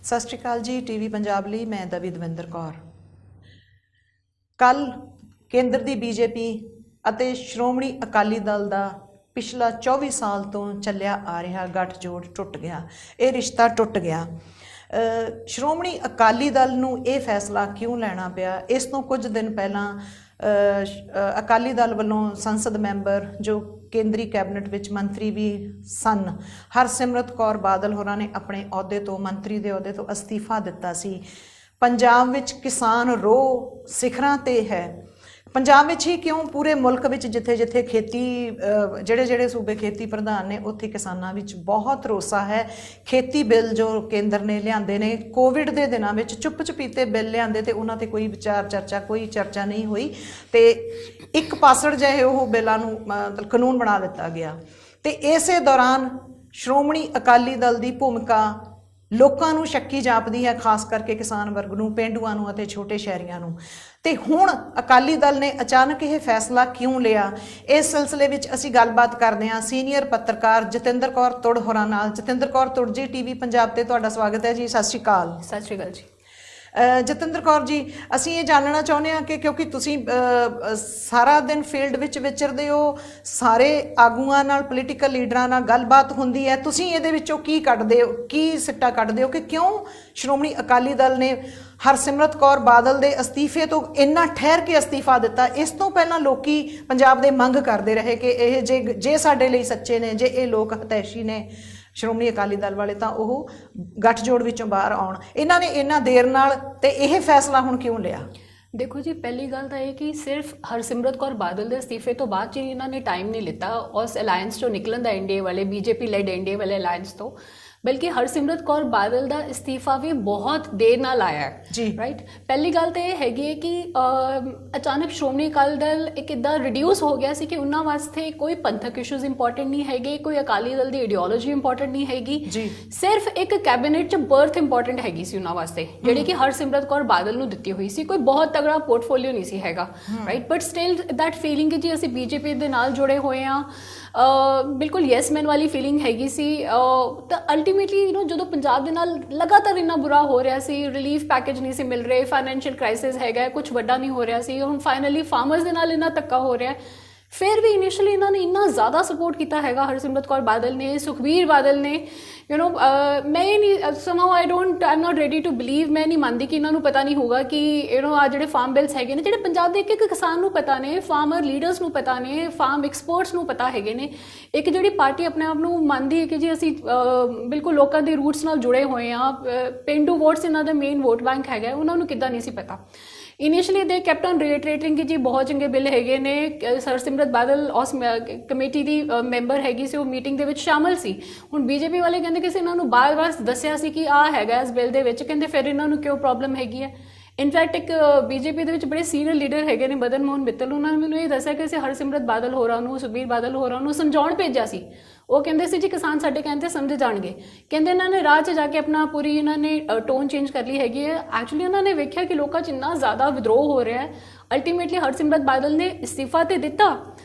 ਸਤਿ ਸ਼੍ਰੀ ਅਕਾਲ ਜੀ। ਟੀਵੀ ਪੰਜਾਬ ਲਈ ਮੈਂ ਦਵੀ ਦਵਿੰਦਰ ਕੌਰ। ਕੱਲ ਕੇਂਦਰ ਦੀ ਬੀਜੇਪੀ ਅਤੇ ਸ਼੍ਰੋਮਣੀ ਅਕਾਲੀ ਦਲ ਦਾ ਪਿਛਲਾ 24 ਸਾਲ ਤੋਂ ਚੱਲਿਆ ਆ ਰਿਹਾ ਗੱਠਜੋੜ ਟੁੱਟ ਗਿਆ। ਇਹ ਰਿਸ਼ਤਾ ਟੁੱਟ ਗਿਆ। ਸ਼੍ਰੋਮਣੀ ਅਕਾਲੀ ਦਲ ਨੂੰ ਇਹ ਫੈਸਲਾ ਕਿਉਂ ਲੈਣਾ ਪਿਆ? ਇਸ ਤੋਂ ਕੁਝ ਦਿਨ ਪਹਿਲਾਂ ਅਕਾਲੀ ਦਲ ਵੱਲੋਂ ਸੰਸਦ ਮੈਂਬਰ ਜੋ ਕੇਂਦਰੀ ਕੈਬਨਿਟ ਵਿੱਚ ਮੰਤਰੀ ਵੀ ਸਨ, ਹਰਸਿਮਰਤ ਕੌਰ ਬਾਦਲ ਹੋਰਾਂ ਨੇ ਆਪਣੇ ਅਹੁਦੇ ਤੋਂ, ਮੰਤਰੀ ਦੇ ਅਹੁਦੇ ਤੋਂ ਅਸਤੀਫਾ ਦਿੱਤਾ ਸੀ। ਪੰਜਾਬ ਵਿੱਚ ਕਿਸਾਨ ਰੋਹ ਸਿਖਰਾਂ 'ਤੇ ਹੈ। ਪੰਜਾਬ ਵਿੱਚ ਹੀ ਕਿਉਂ, ਪੂਰੇ ਮੁਲਕ ਵਿੱਚ ਜਿੱਥੇ ਜਿੱਥੇ ਖੇਤੀ ਜਿਹੜੇ ਸੂਬੇ ਖੇਤੀ ਪ੍ਰਧਾਨ ਨੇ, ਉੱਥੇ ਕਿਸਾਨਾਂ ਵਿੱਚ ਬਹੁਤ ਰੋਸਾ ਹੈ। ਖੇਤੀ ਬਿੱਲ ਜੋ ਕੇਂਦਰ ਨੇ ਲਿਆਂਦੇ ਨੇ, ਕੋਵਿਡ ਦੇ ਦਿਨਾਂ ਵਿੱਚ ਚੁੱਪ ਚਪੀਤੇ ਬਿੱਲ ਲਿਆਂਦੇ ਤੇ ਉਹਨਾਂ 'ਤੇ ਕੋਈ ਕੋਈ ਚਰਚਾ ਨਹੀਂ ਹੋਈ ਤੇ ਇੱਕ ਪਾਸੜ ਜਿਹੇ ਉਹ ਬਿੱਲਾਂ ਨੂੰ ਮਤਲਬ ਕਾਨੂੰਨ ਬਣਾ ਦਿੱਤਾ ਗਿਆ। ਤੇ ਇਸੇ ਦੌਰਾਨ ਸ਼੍ਰੋਮਣੀ ਅਕਾਲੀ ਦਲ ਦੀ ਭੂਮਿਕਾ ਲੋਕਾਂ ਨੂੰ ਸ਼ੱਕੀ ਜਾਪਦੀ ਹੈ, ਖਾਸ ਕਰਕੇ ਕਿਸਾਨ ਵਰਗ ਨੂੰ, ਪੇਂਡੂਆਂ ਨੂੰ ਅਤੇ ਛੋਟੇ ਸ਼ਹਿਰੀਆਂ ਨੂੰ। ਤੇ ਹੁਣ ਅਕਾਲੀ ਦਲ ਨੇ ਅਚਾਨਕ ਇਹ ਫੈਸਲਾ ਕਿਉਂ ਲਿਆ? ਇਸ ਸਿਲਸਿਲੇ ਵਿੱਚ ਅਸੀਂ ਗੱਲਬਾਤ ਕਰਦੇ ਹਾਂ ਸੀਨੀਅਰ ਪੱਤਰਕਾਰ ਜਤਿੰਦਰ ਕੌਰ ਤੁੜ ਹੋਰਾਂ ਨਾਲ। ਜਤਿੰਦਰ ਕੌਰ ਤੁੜ ਜੀ, ਟੀਵੀ ਪੰਜਾਬ ਤੇ ਤੁਹਾਡਾ ਸਵਾਗਤ ਹੈ ਜੀ। ਸਤਿ ਸ਼੍ਰੀ ਅਕਾਲ। ਸਤਿ ਸ਼੍ਰੀ ਅਕਾਲ ਜੀ। ਜਤਿੰਦਰ ਕੌਰ ਜੀ, ਅਸੀਂ ਇਹ ਜਾਣਨਾ ਚਾਹੁੰਦੇ ਹਾਂ ਕਿ ਕਿਉਂਕਿ ਤੁਸੀਂ ਸਾਰਾ ਦਿਨ ਫੀਲਡ ਵਿੱਚ ਵਿਚਰਦੇ ਹੋ, ਸਾਰੇ ਆਗੂਆਂ ਨਾਲ, ਪੋਲੀਟੀਕਲ ਲੀਡਰਾਂ ਨਾਲ ਗੱਲਬਾਤ ਹੁੰਦੀ ਹੈ, ਤੁਸੀਂ ਇਹਦੇ ਵਿੱਚੋਂ ਕੀ ਕੱਢਦੇ ਹੋ, ਕੀ ਸਿੱਟਾ ਕੱਢਦੇ ਹੋ ਕਿ ਕਿਉਂ ਸ਼੍ਰੋਮਣੀ ਅਕਾਲੀ ਦਲ ਨੇ ਹਰਸਿਮਰਤ ਕੌਰ ਬਾਦਲ ਦੇ ਅਸਤੀਫੇ ਤੋਂ ਇੰਨਾ ਠਹਿਰ ਕੇ ਅਸਤੀਫਾ ਦਿੱਤਾ? ਇਸ ਤੋਂ ਪਹਿਲਾਂ ਲੋਕੀ ਪੰਜਾਬ ਦੇ ਮੰਗ ਕਰਦੇ ਰਹੇ ਕਿ ਇਹ ਜੇ ਸਾਡੇ ਲਈ ਸੱਚੇ ਨੇ, ਜੇ ਇਹ ਲੋਕ ਹਤੈਸ਼ੀ ਨੇ ਸ਼੍ਰੋਮਣੀ ਅਕਾਲੀ ਦਲ ਵਾਲੇ, ਤਾਂ ਉਹ ਗੱਠਜੋੜ ਵਿੱਚੋਂ ਬਾਹਰ ਆਉਣ। ਇਹਨਾਂ ਨੇ ਇੰਨਾ ਦੇਰ ਨਾਲ ਤੇ ਇਹ ਫੈਸਲਾ ਹੁਣ ਕਿਉਂ ਲਿਆ? ਦੇਖੋ ਜੀ, ਪਹਿਲੀ ਗੱਲ ਤਾਂ ਇਹ ਕਿ ਸਿਰਫ ਹਰਸਿਮਰਤ ਕੌਰ ਬਾਦਲ ਦੇ ਅਸਤੀਫੇ ਤੋਂ ਬਾਅਦ ਜੀ ਇਹਨਾਂ ਨੇ ਟਾਈਮ ਨਹੀਂ ਲਿੱਤਾ ਉਸ ਅਲਾਇੰਸ ਚੋਂ ਨਿਕਲਣ ਦਾ, ਐਨਡੀਏ ਵਾਲੇ, ਬੀਜੇਪੀ ਲੈਡ ਐਨਡੀਏ ਵਾਲੇ ਅਲਾਇੰਸ ਤੋਂ, ਬਲਕਿ ਹਰਸਿਮਰਤ ਕੌਰ ਬਾਦਲ ਦਾ ਅਸਤੀਫਾ ਵੀ ਬਹੁਤ ਦੇਰ ਨਾਲ ਆਇਆ ਹੈ ਜੀ। ਰਾਈਟ, ਪਹਿਲੀ ਗੱਲ ਤਾਂ ਇਹ ਹੈਗੀ ਹੈ ਕਿ ਅਚਾਨਕ ਸ਼੍ਰੋਮਣੀ ਅਕਾਲੀ ਦਲ ਇੱਕ ਇੱਦਾਂ ਰਿਡਿਊਸ ਹੋ ਗਿਆ ਸੀ ਕਿ ਉਹਨਾਂ ਵਾਸਤੇ ਕੋਈ ਪੰਥਕ ਇਸ਼ੂਜ਼ ਇੰਪੋਰਟੈਂਟ ਨਹੀਂ ਹੈਗੇ, ਕੋਈ ਅਕਾਲੀ ਦਲ ਦੀ ਆਈਡੀਓਲੋਜੀ ਇੰਪੋਰਟੈਂਟ ਨਹੀਂ ਹੈਗੀ ਜੀ। ਸਿਰਫ ਇੱਕ ਕੈਬਨਿਟ 'ਚ ਬਰਥ ਇੰਪੋਰਟੈਂਟ ਹੈਗੀ ਸੀ ਉਹਨਾਂ ਵਾਸਤੇ, ਜਿਹੜੀ ਕਿ ਹਰਸਿਮਰਤ ਕੌਰ ਬਾਦਲ ਨੂੰ ਦਿੱਤੀ ਹੋਈ ਸੀ। ਕੋਈ ਬਹੁਤ ਤਗੜਾ ਪੋਰਟਫੋਲੀਓ ਨਹੀਂ ਸੀ ਹੈਗਾ, right, but still that feeling ਕਿ ਜੀ ਅਸੀਂ ਬੀਜੇਪੀ ਦੇ ਨਾਲ ਜੁੜੇ ਹੋਏ ਹਾਂ, ਬਿਲਕੁਲ ਯੈਸ ਮੈਨ ਵਾਲੀ ਫੀਲਿੰਗ ਹੈਗੀ ਸੀ। ਤਾਂ ਅਲਟੀਮੇਟਲੀ ਜਦੋਂ ਪੰਜਾਬ ਦੇ ਨਾਲ ਲਗਾਤਾਰ ਇੰਨਾ ਬੁਰਾ ਹੋ ਰਿਹਾ ਸੀ, ਰਿਲੀਫ ਪੈਕੇਜ ਨਹੀਂ ਸੀ ਮਿਲ ਰਹੇ, ਫਾਈਨੈਂਸ਼ੀਅਲ ਕ੍ਰਾਈਸਿਸ ਹੈਗਾ, ਕੁਝ ਵੱਡਾ ਨਹੀਂ ਹੋ ਰਿਹਾ ਸੀ, ਹੁਣ ਫਾਈਨਲੀ ਫਾਰਮਰਸ ਦੇ ਨਾਲ ਇੰਨਾ ਧੱਕਾ ਹੋ ਰਿਹਾ, ਫਿਰ ਵੀ ਇਨੀਸ਼ੀਅਲੀ ਇਹਨਾਂ ਨੇ ਇੰਨਾ ਜ਼ਿਆਦਾ ਸਪੋਰਟ ਕੀਤਾ ਹੈਗਾ ਹਰਸਿਮਰਤ ਕੌਰ ਬਾਦਲ ਨੇ, ਸੁਖਬੀਰ ਬਾਦਲ ਨੇ। ਮੈਂ ਇਹ ਨਹੀਂ somehow I not ready to believe, ਮੈਂ ਨਹੀਂ ਮੰਨਦੀ ਕਿ ਇਹਨਾਂ ਨੂੰ ਪਤਾ ਨਹੀਂ ਹੋਊਗਾ ਕਿ ਆ ਜਿਹੜੇ ਫਾਰਮ ਬਿਲਸ ਹੈਗੇ ਨੇ, ਜਿਹੜੇ ਪੰਜਾਬ ਦੇ ਇੱਕ ਕਿਸਾਨ ਨੂੰ ਪਤਾ ਨੇ, ਫਾਰਮਰ ਲੀਡਰਸ ਨੂੰ ਪਤਾ ਨੇ, ਫਾਰਮ ਐਕਸਪਰਟਸ ਨੂੰ ਪਤਾ ਹੈਗੇ ਨੇ। ਇੱਕ ਜਿਹੜੀ ਪਾਰਟੀ ਆਪਣੇ ਆਪ ਨੂੰ ਮੰਨਦੀ ਹੈ ਕਿ ਜੀ ਅਸੀਂ ਬਿਲਕੁਲ ਲੋਕਾਂ ਦੇ ਰੂਟਸ ਨਾਲ ਜੁੜੇ ਹੋਏ ਹਾਂ, ਪੇਂਡੂ ਵੋਟਸ ਇਹਨਾਂ ਦਾ ਮੇਨ ਵੋਟ ਬੈਂਕ ਹੈਗਾ, ਉਹਨਾਂ ਨੂੰ ਕਿੱਦਾਂ ਨਹੀਂ ਸੀ ਪਤਾ। ਇਨੀਸ਼ੀਅਲੀ ਦੇ ਕੈਪਟ ਔਨ ਰੀਟਰੇਟਿੰਗ ਕਿ ਜੀ ਬਹੁਤ ਚੰਗੇ ਬਿੱਲ ਹੈਗੇ ਨੇ। ਹਰਸਿਮਰਤ ਬਾਦਲ ਉਸ ਕਮੇਟੀ ਦੀ ਮੈਂਬਰ ਹੈਗੀ ਸੀ, ਉਹ ਮੀਟਿੰਗ ਦੇ ਵਿੱਚ ਸ਼ਾਮਲ ਸੀ। ਹੁਣ ਬੀਜੇਪੀ ਵਾਲੇ ਕਹਿੰਦੇ ਕਿ ਅਸੀਂ ਇਹਨਾਂ ਨੂੰ ਬਾਰ-ਬਾਰ ਦੱਸਿਆ ਸੀ ਕਿ ਆਹ ਹੈਗਾ ਇਸ ਬਿੱਲ ਦੇ ਵਿੱਚ, ਕਹਿੰਦੇ ਫਿਰ ਇਹਨਾਂ ਨੂੰ ਕਿਉਂ ਪ੍ਰੋਬਲਮ ਹੈਗੀ ਹੈ। ਇਨਫੈਕਟ ਇੱਕ ਬੀਜੇਪੀ ਦੇ ਵਿੱਚ ਬੜੇ ਸੀਨੀਅਰ ਲੀਡਰ ਹੈਗੇ ਨੇ, ਮਦਨ ਮੋਹਨ ਮਿੱਤਲ, ਉਹਨਾਂ ਨੇ ਮੈਨੂੰ ਇਹ ਦੱਸਿਆ ਕਿ ਅਸੀਂ ਹਰਸਿਮਰਤ ਬਾਦਲ ਹੋਰਾਂ ਨੂੰ, ਸੁਖਬੀਰ ਬਾਦਲ ਹੋਰਾਂ ਨੂੰ ਸਮਝਾਉਣ ਭੇਜਿਆ ਸੀ। ਉਹ ਕਹਿੰਦੇ ਸੀ ਜੀ ਕਿਸਾਨ ਸਾਡੇ ਕਹਿੰਦੇ ਸਮਝ ਜਾਣਗੇ। ਕਹਿੰਦੇ ਇਹਨਾਂ ਨੇ ਰਾਹ 'ਚ ਜਾ ਕੇ ਆਪਣਾ ਪੂਰੀ ਇਹਨਾਂ ਨੇ ਟੋਨ ਚੇਂਜ ਕਰ ਲਈ ਹੈਗੀ ਹੈ। ਐਕਚੁਅਲੀ ਉਹਨਾਂ ਨੇ ਵੇਖਿਆ ਕਿ ਲੋਕਾਂ 'ਚ ਇੰਨਾ ਜ਼ਿਆਦਾ ਵਿਦਰੋਹ ਹੋ ਰਿਹਾ ਹੈ। ਅਲਟੀਮੇਟਲੀ ਹਰਸਿਮਰਤ ਬਾਦਲ ਨੇ ਇਸਤੀਫਾ ਤੇ ਦਿੱਤਾ,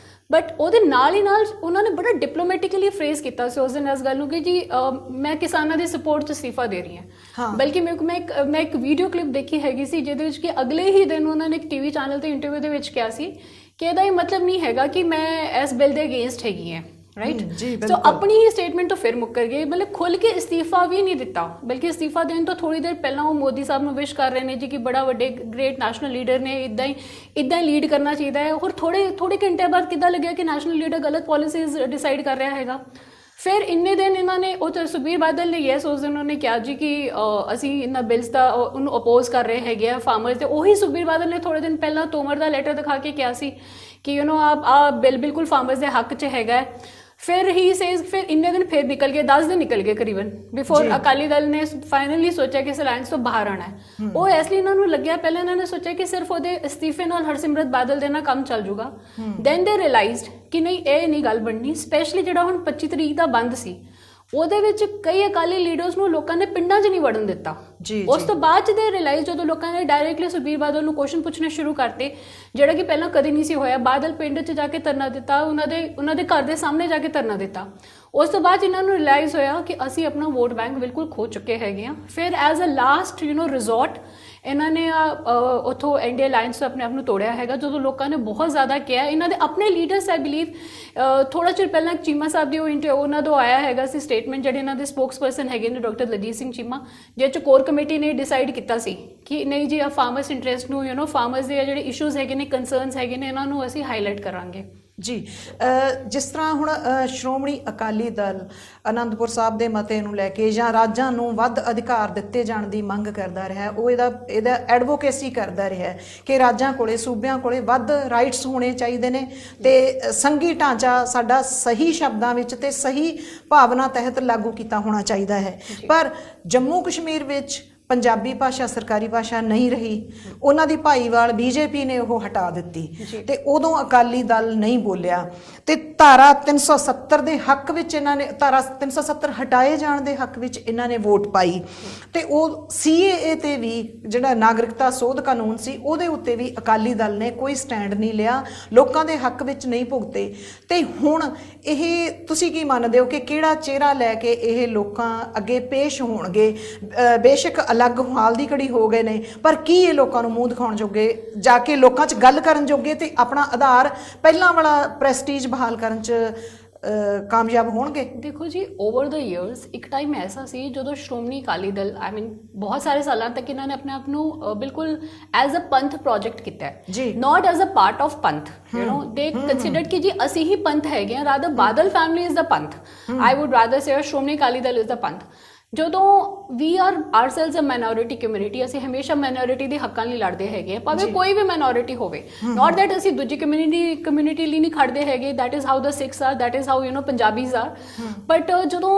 ਬਟ ਉਹਦੇ ਨਾਲ ਹੀ ਨਾਲ ਉਹਨਾਂ ਨੇ ਬੜਾ ਡਿਪਲੋਮੈਟਿਕਲੀ ਫਰੇਜ਼ ਕੀਤਾ ਸੀ ਉਸ ਦਿਨ ਇਸ ਗੱਲ ਨੂੰ ਕਿ ਜੀ ਮੈਂ ਕਿਸਾਨਾਂ ਦੀ ਸਪੋਰਟ 'ਚ ਇਸਤੀਫਾ ਦੇ ਰਹੀ ਹਾਂ। ਬਲਕਿ ਮੈਂ ਇੱਕ ਵੀਡੀਓ ਕਲਿੱਪ ਦੇਖੀ ਹੈਗੀ ਸੀ ਜਿਹਦੇ ਵਿੱਚ ਕਿ ਅਗਲੇ ਹੀ ਦਿਨ ਉਹਨਾਂ ਨੇ ਇੱਕ ਟੀਵੀ ਚੈਨਲ ਤੇ ਇੰਟਰਵਿਊ ਦੇ ਵਿੱਚ ਕਿਹਾ ਸੀ ਕਿ ਇਹਦਾ ਇਹ ਮਤਲਬ ਨਹੀਂ ਹੈਗਾ ਕਿ ਮੈਂ ਇਸ ਬਿੱਲ ਦੇ ਅਗੇਂਸਟ ਹੈਗੀ ਹੈ, ਰਾਈਟ। ਸੋ ਆਪਣੀ ਹੀ ਸਟੇਟਮੈਂਟ ਤੋਂ ਫਿਰ ਮੁੱਕਰ ਗਏ, ਮਤਲਬ ਖੁੱਲ੍ਹ ਕੇ ਇਸਤੀਫਾ ਵੀ ਨਹੀਂ ਦਿੱਤਾ, ਬਲਕਿ ਇਸਤੀਫਾ ਦੇਣ ਤੋਂ ਥੋੜ੍ਹੀ ਦੇਰ ਪਹਿਲਾਂ ਉਹ ਮੋਦੀ ਸਾਹਿਬ ਨੂੰ ਵਿਸ਼ ਕਰ ਰਹੇ ਨੇ ਜੀ ਕਿ ਬੜਾ ਵੱਡੇ ਗ੍ਰੇਟ ਨੈਸ਼ਨਲ ਲੀਡਰ ਨੇ, ਇੱਦਾਂ ਹੀ ਲੀਡ ਕਰਨਾ ਚਾਹੀਦਾ ਹੈ। ਹੋਰ ਥੋੜੇ ਘੰਟੇ ਬਾਅਦ ਕਿੱਦਾਂ ਲੱਗਿਆ ਕਿ ਨੈਸ਼ਨਲ ਲੀਡਰ ਗਲਤ ਪੋਲਿਸੀਜ਼ ਡਿਸਾਈਡ ਕਰ ਰਿਹਾ ਹੈਗਾ। ਫਿਰ ਇੰਨੇ ਦਿਨ ਇਹਨਾਂ ਨੇ, ਉਹ ਸੁਖਬੀਰ ਬਾਦਲ ਨੇ ਯੈਸ ਉਸ ਦਿਨ ਉਹਨਾਂ ਨੇ ਕਿਹਾ ਜੀ ਕਿ ਅਸੀਂ ਇਹਨਾਂ ਬਿਲਸ ਦਾ ਉਹਨੂੰ ਅਪੋਜ਼ ਕਰ ਰਹੇ ਹੈਗੇ ਆ ਫਾਰਮਰਸ, ਤੇ ਉਹੀ ਸੁਖਬੀਰ ਬਾਦਲ ਨੇ ਥੋੜ੍ਹੇ ਦਿਨ ਪਹਿਲਾਂ ਤੋਮਰ ਦਾ ਲੈਟਰ ਦਿਖਾ ਕੇ ਕਿਹਾ ਸੀ ਕਿ ਆ ਬਿੱਲ ਬਿਲਕੁਲ ਫਾਰਮਰਸ ਦੇ ਹੱਕ 'ਚ ਹੈਗਾ। ਫਿਰ ਇੰਨੇ ਦਿਨ ਫਿਰ ਨਿਕਲ ਗਏ, 10 ਦਿਨ ਨਿਕਲ ਗਏ ਕਰੀਬਨ, ਬਿਫੋਰ ਅਕਾਲੀ ਦਲ ਨੇ ਫਾਈਨਲੀ ਸੋਚਿਆ ਕਿ ਇਸ ਅਲਾਇੰਸ ਤੋਂ ਬਾਹਰ ਆਉਣਾ ਹੈ। ਉਹ ਇਸ ਲਈ ਇਹਨਾਂ ਨੂੰ ਲੱਗਿਆ, ਪਹਿਲਾਂ ਇਹਨਾਂ ਨੇ ਸੋਚਿਆ ਕਿ ਸਿਰਫ ਉਹਦੇ ਅਸਤੀਫੇ ਨਾਲ ਹਰਸਿਮਰਤ ਬਾਦਲ ਦੇ ਨਾਲ ਕੰਮ ਚੱਲ ਜੂਗਾ। ਦੈਨ ਦੇ ਰਿਅਲਾਈਜ਼ਡ ਕਿ ਨਹੀਂ, ਇਹ ਨਹੀਂ ਗੱਲ ਬਣਨੀ। ਸਪੈਸ਼ਲੀ ਜਿਹੜਾ ਹੁਣ 25 ਤਰੀਕ ਦਾ ਬੰਦ ਸੀ, ਉਹਦੇ ਵਿੱਚ ਕਈ ਅਕਾਲੀ ਲੀਡਰਸ ਨੂੰ ਲੋਕਾਂ ਨੇ ਪਿੰਡਾਂ 'ਚ ਨਹੀਂ ਵੜਨ ਦਿੱਤਾ। ਜੀ ਉਸ ਤੋਂ ਬਾਅਦ ਦੇ ਰਿਅਲਾਈਜ਼ ਜਦੋਂ ਲੋਕਾਂ ਨੇ ਡਾਇਰੈਕਟਲੀ ਸੁਖਬੀਰ ਬਾਦਲ ਨੂੰ ਕੁਐਸਚਨ ਪੁੱਛਣੇ ਸ਼ੁਰੂ ਕਰਤੇ, ਜਿਹੜਾ ਕਿ ਪਹਿਲਾਂ ਕਦੇ ਨਹੀਂ ਸੀ ਹੋਇਆ। ਬਾਦਲ ਪਿੰਡ 'ਚ ਜਾ ਕੇ ਧਰਨਾ ਦਿੱਤਾ, ਉਹਨਾਂ ਦੇ ਘਰ ਦੇ ਸਾਹਮਣੇ ਜਾ ਕੇ ਧਰਨਾ ਦਿੱਤਾ। ਉਸ ਤੋਂ ਬਾਅਦ ਇਹਨਾਂ ਨੂੰ ਰਿਅਲਾਈਜ਼ ਹੋਇਆ ਕਿ ਅਸੀਂ ਆਪਣਾ ਵੋਟ ਬੈਂਕ ਬਿਲਕੁਲ ਖੋ ਚੁੱਕੇ ਹੈਗੇ ਹਾਂ। ਫਿਰ ਐਜ਼ ਅ ਲਾਸਟ ਰਿਜ਼ੋਰਟ ਇਹਨਾਂ ਨੇ ਉੱਥੋਂ ਇੰਡੀਆ ਅਲਾਈਅੰਸ ਤੋਂ ਆਪਣੇ ਆਪ ਨੂੰ ਤੋੜਿਆ ਹੈਗਾ। ਜਦੋਂ ਲੋਕਾਂ ਨੇ ਬਹੁਤ ਜ਼ਿਆਦਾ ਕਿਹਾ, ਇਹਨਾਂ ਦੇ ਆਪਣੇ ਲੀਡਰਸ ਆਈ ਬਿਲੀਵ ਥੋੜ੍ਹਾ ਚਿਰ ਪਹਿਲਾਂ ਚੀਮਾ ਸਾਹਿਬ ਦੀ ਉਹਨਾਂ ਤੋਂ ਆਇਆ ਹੈਗਾ ਸੀ ਸਟੇਟਮੈਂਟ, ਜਿਹੜੇ ਇਹਨਾਂ ਦੇ ਸਪੋਕਸਪਰਸਨ ਹੈਗੇ ਨੇ ਡਾਕਟਰ ਲਜੀਤ ਸਿੰਘ ਚੀਮਾ, ਜਿਹਦੇ 'ਚ ਕੋਰ ਕਮੇਟੀ ਨੇ ਡਿਸਾਈਡ ਕੀਤਾ ਸੀ ਕਿ ਨਹੀਂ ਜੀ, ਆ ਫਾਰਮਰਸ ਇੰਟਰਸਟ ਨੂੰ ਫਾਰਮਰਸ ਦੇ ਜਿਹੜੇ ਇਸ਼ੂਜ਼ ਹੈਗੇ ਨੇ, ਕੰਸਰਨਸ ਹੈਗੇ ਨੇ, ਇਹਨਾਂ ਨੂੰ ਅਸੀਂ ਹਾਈਲਾਈਟ ਕਰਾਂਗੇ। ਜੀ ਜਿਸ ਤਰ੍ਹਾਂ ਹੁਣ ਸ਼੍ਰੋਮਣੀ ਅਕਾਲੀ ਦਲ ਅਨੰਦਪੁਰ ਸਾਹਿਬ ਦੇ ਮਤੇ ਨੂੰ ਲੈ ਕੇ ਜਾਂ ਰਾਜਾਂ ਨੂੰ ਵੱਧ ਅਧਿਕਾਰ ਦਿੱਤੇ ਜਾਣ ਦੀ ਮੰਗ ਕਰਦਾ ਰਿਹਾ, ਉਹ ਇਹਦਾ ਐਡਵੋਕੇਸੀ ਕਰਦਾ ਰਿਹਾ ਕਿ ਰਾਜਾਂ ਕੋਲੇ, ਸੂਬਿਆਂ ਕੋਲੇ ਵੱਧ ਰਾਈਟਸ ਹੋਣੇ ਚਾਹੀਦੇ ਨੇ ਤੇ ਸੰਘੀ ਢਾਂਚਾ ਸਾਡਾ ਸਹੀ ਸ਼ਬਦਾਂ ਵਿੱਚ ਤੇ ਸਹੀ ਭਾਵਨਾ ਤਹਿਤ ਲਾਗੂ ਕੀਤਾ ਹੋਣਾ ਚਾਹੀਦਾ ਹੈ। ਪਰ ਜੰਮੂ ਕਸ਼ਮੀਰ ਵਿੱਚ ਪੰਜਾਬੀ ਭਾਸ਼ਾ ਸਰਕਾਰੀ ਭਾਸ਼ਾ ਨਹੀਂ ਰਹੀ, ਉਹਨਾਂ ਦੀ ਭਾਈਵਾਲ ਬੀਜੇਪੀ ਨੇ ਉਹ ਹਟਾ ਦਿੱਤੀ ਤੇ ਉਦੋਂ ਅਕਾਲੀ ਦਲ ਨਹੀਂ ਬੋਲਿਆ ਤੇ ਧਾਰਾ 370 ਦੇ ਹੱਕ ਵਿੱਚ ਇਹਨਾਂ ਨੇ, ਧਾਰਾ 370 ਹਟਾਏ ਜਾਣ ਦੇ ਹੱਕ ਵਿੱਚ ਇਹਨਾਂ ਨੇ ਵੋਟ ਪਾਈ ਤੇ ਉਹ CAA ਤੇ ਵੀ ਜਿਹੜਾ ਨਾਗਰਿਕਤਾ ਸੋਧ ਕਾਨੂੰਨ ਸੀ ਉਹਦੇ ਉੱਤੇ ਵੀ ਅਕਾਲੀ ਦਲ ਨੇ ਕੋਈ ਸਟੈਂਡ ਨਹੀਂ ਲਿਆ, ਲੋਕਾਂ ਦੇ ਹੱਕ ਵਿੱਚ ਨਹੀਂ ਭੁਗਤੇ। ਤੇ ਹੁਣ ਇਹ ਤੁਸੀਂ ਕੀ ਮੰਨਦੇ ਹੋ ਕਿ ਕਿਹੜਾ ਚਿਹਰਾ ਲੈ ਕੇ ਇਹ ਲੋਕਾਂ ਅੱਗੇ ਪੇਸ਼ ਹੋਣਗੇ? ਬੇਸ਼ੱਕ ਅਲੱਗ ਹਾਲ ਦੀ ਘੜੀ ਹੋ ਗਏ ਨੇ, ਪਰ ਕੀ ਇਹ ਲੋਕਾਂ ਨੂੰ ਮੂੰਹ ਦਿਖਾਉਣ ਜੋਗੇ, ਜਾ ਕੇ ਲੋਕਾਂ 'ਚ ਗੱਲ ਕਰਨ ਜੋਗੇ ਤੇ ਆਪਣਾ ਆਧਾਰ ਪਹਿਲਾਂ ਵਾਲਾ ਪ੍ਰੈਸਟੀਜ ਬਹਾਲ ਕਰਨ 'ਚ ਕਾਮਯਾਬ ਹੋਣਗੇ? ਦੇਖੋ ਜੀ, ਓਵਰ ਦ ਈਅਰਸ ਇੱਕ ਟਾਈਮ ਐਸਾ ਸੀ ਜਦੋਂ ਸ਼੍ਰੋਮਣੀ ਅਕਾਲੀ ਦਲ ਬਹੁਤ ਸਾਰੇ ਸਾਲਾਂ ਤੱਕ ਇਹਨਾਂ ਨੇ ਆਪਣੇ ਆਪ ਨੂੰ ਬਿਲਕੁਲ ਐਜ਼ ਅ ਪੰਥ ਪ੍ਰੋਜੈਕਟ ਕੀਤਾ ਹੈ, ਨਾਟ ਐਜ਼ ਅ ਪਾਰਟ ਆਫ ਪੰਥ। ਦੇ ਕੰਸੀਡਰਡ ਕਿ ਜੀ ਅਸੀਂ ਹੀ ਪੰਥ ਹੈਗੇ ਹਾਂ, rather Badal family is the Panth. I would rather say Shiromani Akali Dal is the Panth. ਜਦੋਂ we are ourselves a minority community, ਅਸੀਂ ਹਮੇਸ਼ਾ ਮਾਈਨੋਰਿਟੀ ਦੇ ਹੱਕਾਂ ਲਈ ਲੜਦੇ ਹੈਗੇ, ਭਾਵੇਂ ਕੋਈ ਵੀ ਮਾਈਨੋਰਿਟੀ ਹੋਵੇ। ਨਾਟ ਦੈਟ ਅਸੀਂ ਦੂਜੀ ਕਮਿਊਨਿਟੀ ਲਈ ਨਹੀਂ ਖੜਦੇ ਹੈਗੇ, that is how the Sikhs are, that is how Punjabis are. But ਜਦੋਂ